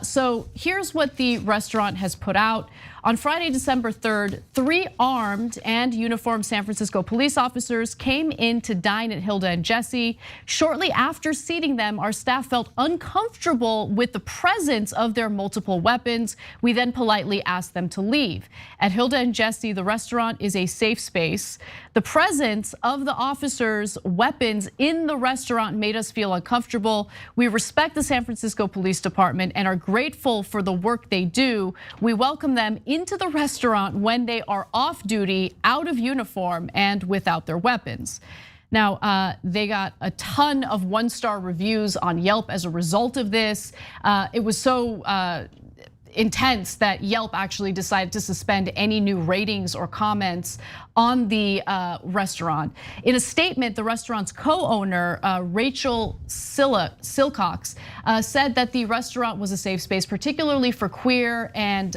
So here's what the restaurant has put out. On Friday, December 3rd, 3 armed and uniformed San Francisco police officers came in to dine at Hilda and Jesse. Shortly after seating them, our staff felt uncomfortable with the presence of their multiple weapons. We then politely asked them to leave. At Hilda and Jesse, the restaurant is a safe space. The presence of the officers' weapons in the restaurant made us feel uncomfortable. We respect the San Francisco Police Department and are grateful for the work they do. We welcome them into the restaurant when they are off duty, out of uniform, and without their weapons. Now, they got a ton of 1-star reviews on Yelp as a result of this. It was so intense that Yelp actually decided to suspend any new ratings or comments on the restaurant. In a statement, the restaurant's co-owner, Rachel Silcox, said that the restaurant was a safe space, particularly for queer and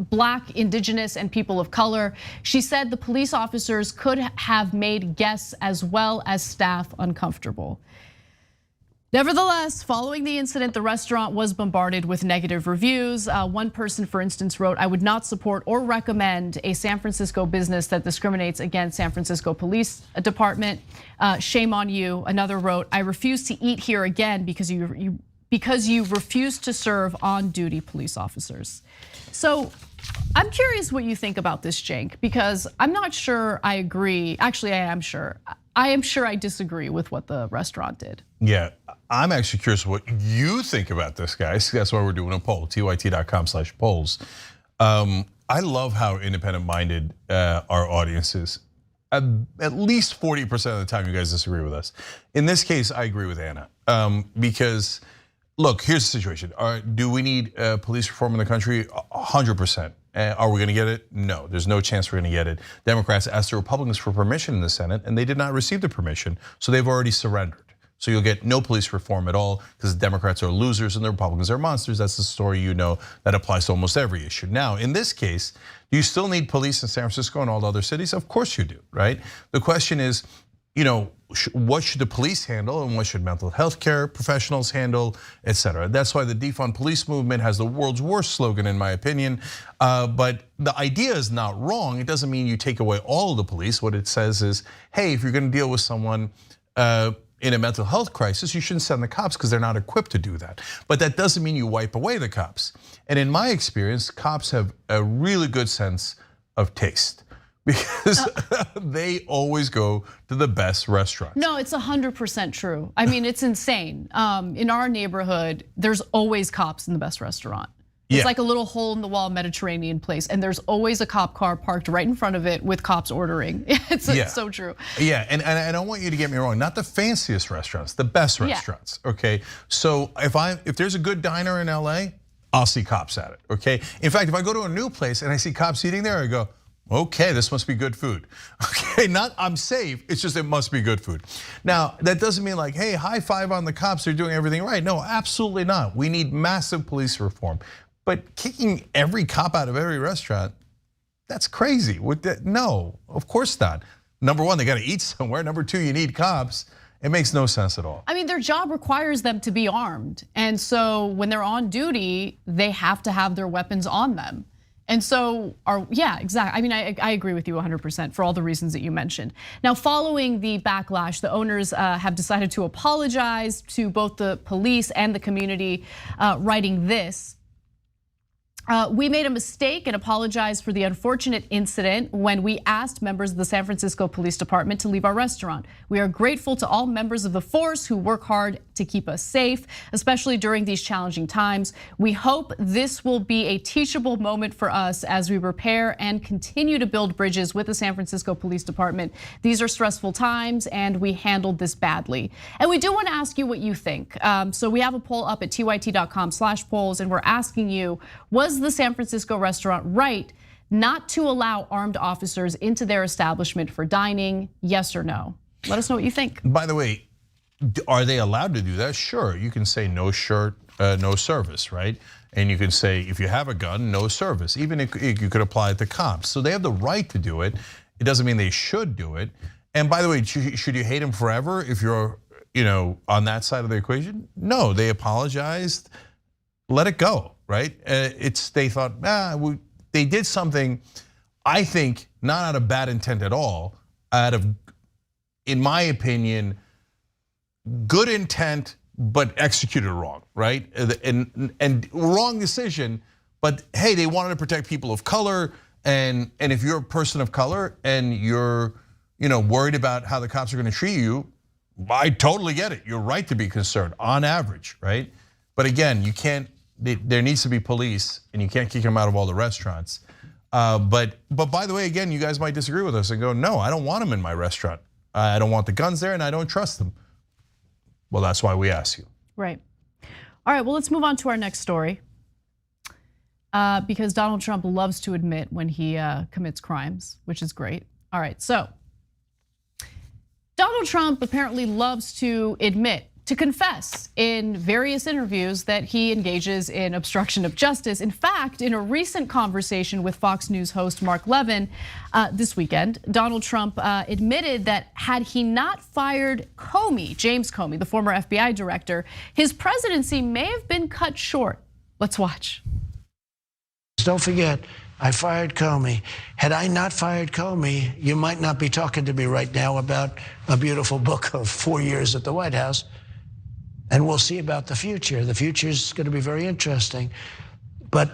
Black, Indigenous, and people of color. She said the police officers could have made guests as well as staff uncomfortable. Nevertheless, following the incident, the restaurant was bombarded with negative reviews. One person, for instance, wrote, "I would not support or recommend a San Francisco business that discriminates against San Francisco Police Department. Shame on you." Another wrote, "I refuse to eat here again because you refuse to serve on-duty police officers." So I'm curious what you think about this, Cenk, because I'm not sure I agree. Actually, I am sure. I am sure I disagree with what the restaurant did. Yeah, I'm actually curious what you think about this, guys. That's why we're doing a poll, tyt.com/polls. I love how independent-minded our audience is. At least 40% of the time, you guys disagree with us. In this case, I agree with Anna because, look, here's the situation. Do we need police reform in the country? 100%. Are we gonna get it? No, there's no chance we're gonna get it. Democrats asked the Republicans for permission in the Senate and they did not receive the permission, so they've already surrendered. So you'll get no police reform at all because the Democrats are losers and the Republicans are monsters. That's the story you know that applies to almost every issue. Now, in this case, do you still need police in San Francisco and all the other cities? Of course you do, right? The question is, what should the police handle and what should mental health care professionals handle, et cetera. That's why the defund police movement has the world's worst slogan, in my opinion. But the idea is not wrong. It doesn't mean you take away all of the police. What it says is, hey, if you're gonna deal with someone in a mental health crisis, you shouldn't send the cops because they're not equipped to do that. But that doesn't mean you wipe away the cops. And in my experience, cops have a really good sense of taste, because they always go to the best restaurants. No, it's 100% true. I mean, it's insane. In our neighborhood, there's always cops in the best restaurant. It's like a little hole in the wall Mediterranean place, and there's always a cop car parked right in front of it with cops ordering. It's so true. Yeah, and I don't want you to get me wrong, not the fanciest restaurants, the best restaurants, okay? So if there's a good diner in LA, I'll see cops at it, okay? In fact, if I go to a new place and I see cops eating there, I go, okay, this must be good food. Okay, not I'm safe, it's just it must be good food. Now, that doesn't mean like, hey, high five on the cops, they're doing everything right. No, absolutely not. We need massive police reform. But kicking every cop out of every restaurant, that's crazy. No, of course not. Number one, they gotta eat somewhere. Number two, you need cops. It makes no sense at all. I mean, their job requires them to be armed. And so when they're on duty, they have to have their weapons on them. And so, yeah, exactly. I mean, I agree with you 100% for all the reasons that you mentioned. Now, following the backlash, the owners have decided to apologize to both the police and the community, writing this. We made a mistake and apologize for the unfortunate incident when we asked members of the San Francisco Police Department to leave our restaurant. We are grateful to all members of the force who work hard to keep us safe, especially during these challenging times. We hope this will be a teachable moment for us as we repair and continue to build bridges with the San Francisco Police Department. These are stressful times and we handled this badly. And we do want to ask you what you think. So we have a poll up at tyt.com/polls and we're asking you, was the San Francisco restaurant right not to allow armed officers into their establishment for dining? Yes or no? Let us know what you think. By the way, are they allowed to do that? Sure, you can say no shirt, no service, right? And you can say if you have a gun, no service. Even if you could apply it to cops. So they have the right to do it. It doesn't mean they should do it. And by the way, should you hate them forever if you're on that side of the equation? No, they apologized. Let it go, right? They thought, they did something, I think, not out of bad intent at all, out of, in my opinion, good intent, but executed wrong, right? And wrong decision, but hey, they wanted to protect people of color, and if you're a person of color and you're worried about how the cops are gonna treat you, I totally get it. You're right to be concerned on average, right? But again, you can't. There needs to be police, and you can't kick them out of all the restaurants. But by the way, again, you guys might disagree with us and go, no, I don't want them in my restaurant. I don't want the guns there, and I don't trust them. Well, that's why we ask you. Right. All right, well, let's move on to our next story. Because Donald Trump loves to admit when he commits crimes, which is great. All right, so Donald Trump apparently loves to admit, to confess in various interviews that he engages in obstruction of justice. In fact, in a recent conversation with Fox News host Mark Levin this weekend, Donald Trump admitted that had he not fired Comey, James Comey, the former FBI director, his presidency may have been cut short. Let's watch. Don't forget, I fired Comey. Had I not fired Comey, you might not be talking to me right now about a beautiful book of 4 years at the White House. And we'll see about the future. The future is going to be very interesting. But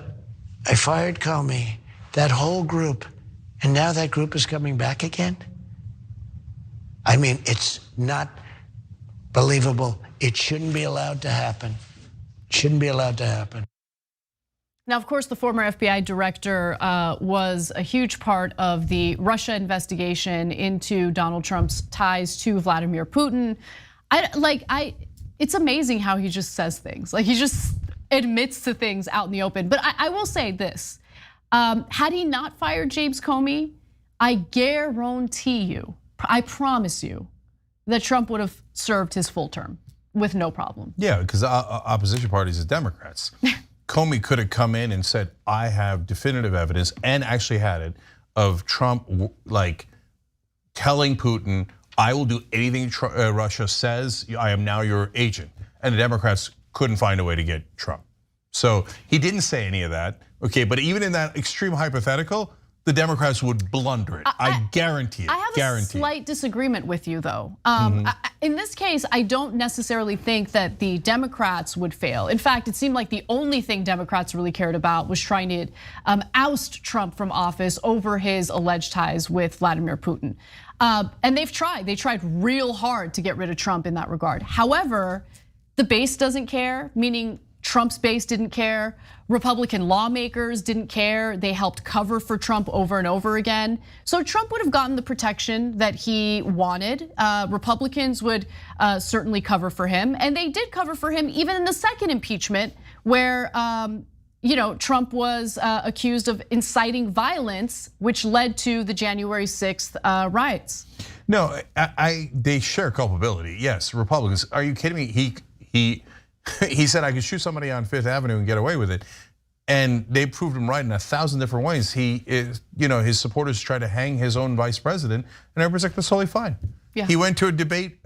I fired Comey, that whole group, and now that group is coming back again? I mean, it's not believable. It shouldn't be allowed to happen. Shouldn't be allowed to happen. Now, of course, the former FBI director was a huge part of the Russia investigation into Donald Trump's ties to Vladimir Putin. It's amazing how he just says things. Like he just admits to things out in the open. But I will say this, had he not fired James Comey, I guarantee you, I promise you, that Trump would have served his full term with no problem. Yeah, because opposition parties are Democrats. Comey could have come in and said, I have definitive evidence, and actually had it, of Trump like telling Putin, I will do anything Russia says, I am now your agent. And the Democrats couldn't find a way to get Trump. So he didn't say any of that, okay? But even in that extreme hypothetical, the Democrats would blunder it. I guarantee it. I have a slight disagreement with you though. In this case, I don't necessarily think that the Democrats would fail. In fact, it seemed like the only thing Democrats really cared about was trying to oust Trump from office over his alleged ties with Vladimir Putin. And they tried real hard to get rid of Trump in that regard. However, the base doesn't care, meaning Trump's base didn't care. Republican lawmakers didn't care. They helped cover for Trump over and over again. So Trump would have gotten the protection that he wanted. Republicans would certainly cover for him. And they did cover for him even in the second impeachment where Trump was accused of inciting violence, which led to the January 6th riots. No, they share culpability. Yes, Republicans. Are you kidding me? He said I could shoot somebody on Fifth Avenue and get away with it, and they proved him right in 1,000 different ways. His supporters tried to hang his own vice president, and everybody's like, that's totally fine. Yeah. He went to a debate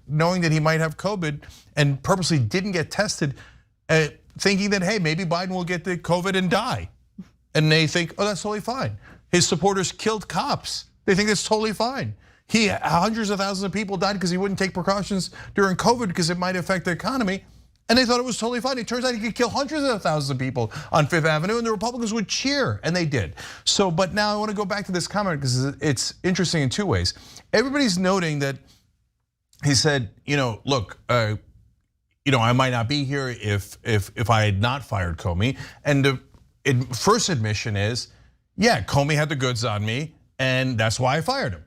knowing that he might have COVID, and purposely didn't get tested, thinking that hey, maybe Biden will get the COVID and die, and they think, oh, that's totally fine. His supporters killed cops. They think that's totally fine. Hundreds of thousands of people died because he wouldn't take precautions during COVID because it might affect the economy. And they thought it was totally fine. It turns out he could kill hundreds of thousands of people on Fifth Avenue, and the Republicans would cheer, and they did. So, but now I want to go back to this comment because it's interesting in two ways. Everybody's noting that he said, look, I might not be here if I had not fired Comey. And the first admission is, yeah, Comey had the goods on me, and that's why I fired him.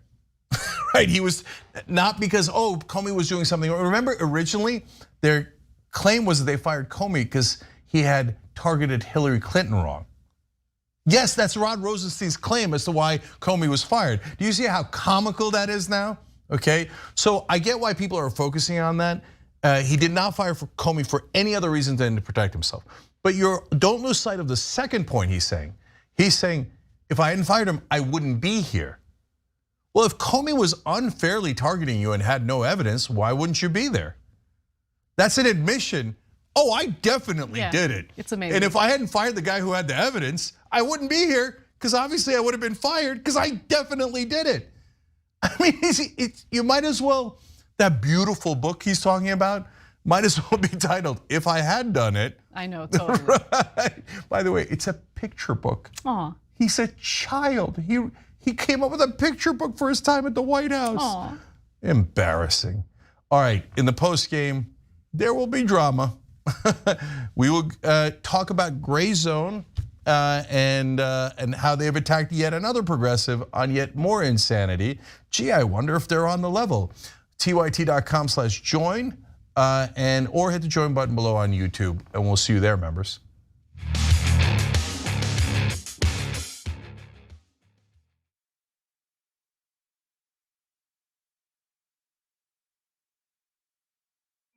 Right? He was not because Comey was doing something. Remember, originally their claim was that they fired Comey because he had targeted Hillary Clinton wrong. Yes, that's Rod Rosenstein's claim as to why Comey was fired. Do you see how comical that is now? Okay, so I get why people are focusing on that. He did not fire Comey for any other reason than to protect himself. But don't lose sight of the second point he's saying. He's saying, if I hadn't fired him, I wouldn't be here. Well, if Comey was unfairly targeting you and had no evidence, why wouldn't you be there? That's an admission. Oh, I definitely did it. It's amazing. And if I hadn't fired the guy who had the evidence, I wouldn't be here because obviously I would have been fired because I definitely did it. I mean, you might as well, that beautiful book he's talking about might as well be titled, If I Had Done It. I know, totally. Right? By the way, it's a picture book. Aw. He's a child. He came up with a picture book for his time at the White House. Aw. Embarrassing. All right, in the post game, there will be drama. We will talk about gray zone and how they've attacked yet another progressive on yet more insanity. Gee, I wonder if they're on the level. TYT.com/join. or hit the join button below on YouTube, and we'll see you there, members.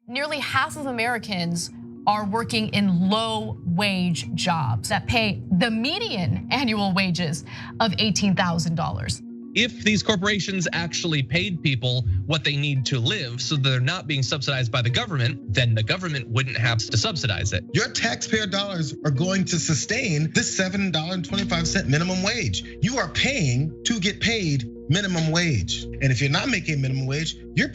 Nearly half of Americans are working in low-wage jobs that pay the median annual wages of $18,000. If these corporations actually paid people what they need to live so they're not being subsidized by the government, then the government wouldn't have to subsidize it. Your taxpayer dollars are going to sustain this $7.25 minimum wage. You are paying to get paid minimum wage. And if you're not making minimum wage, you're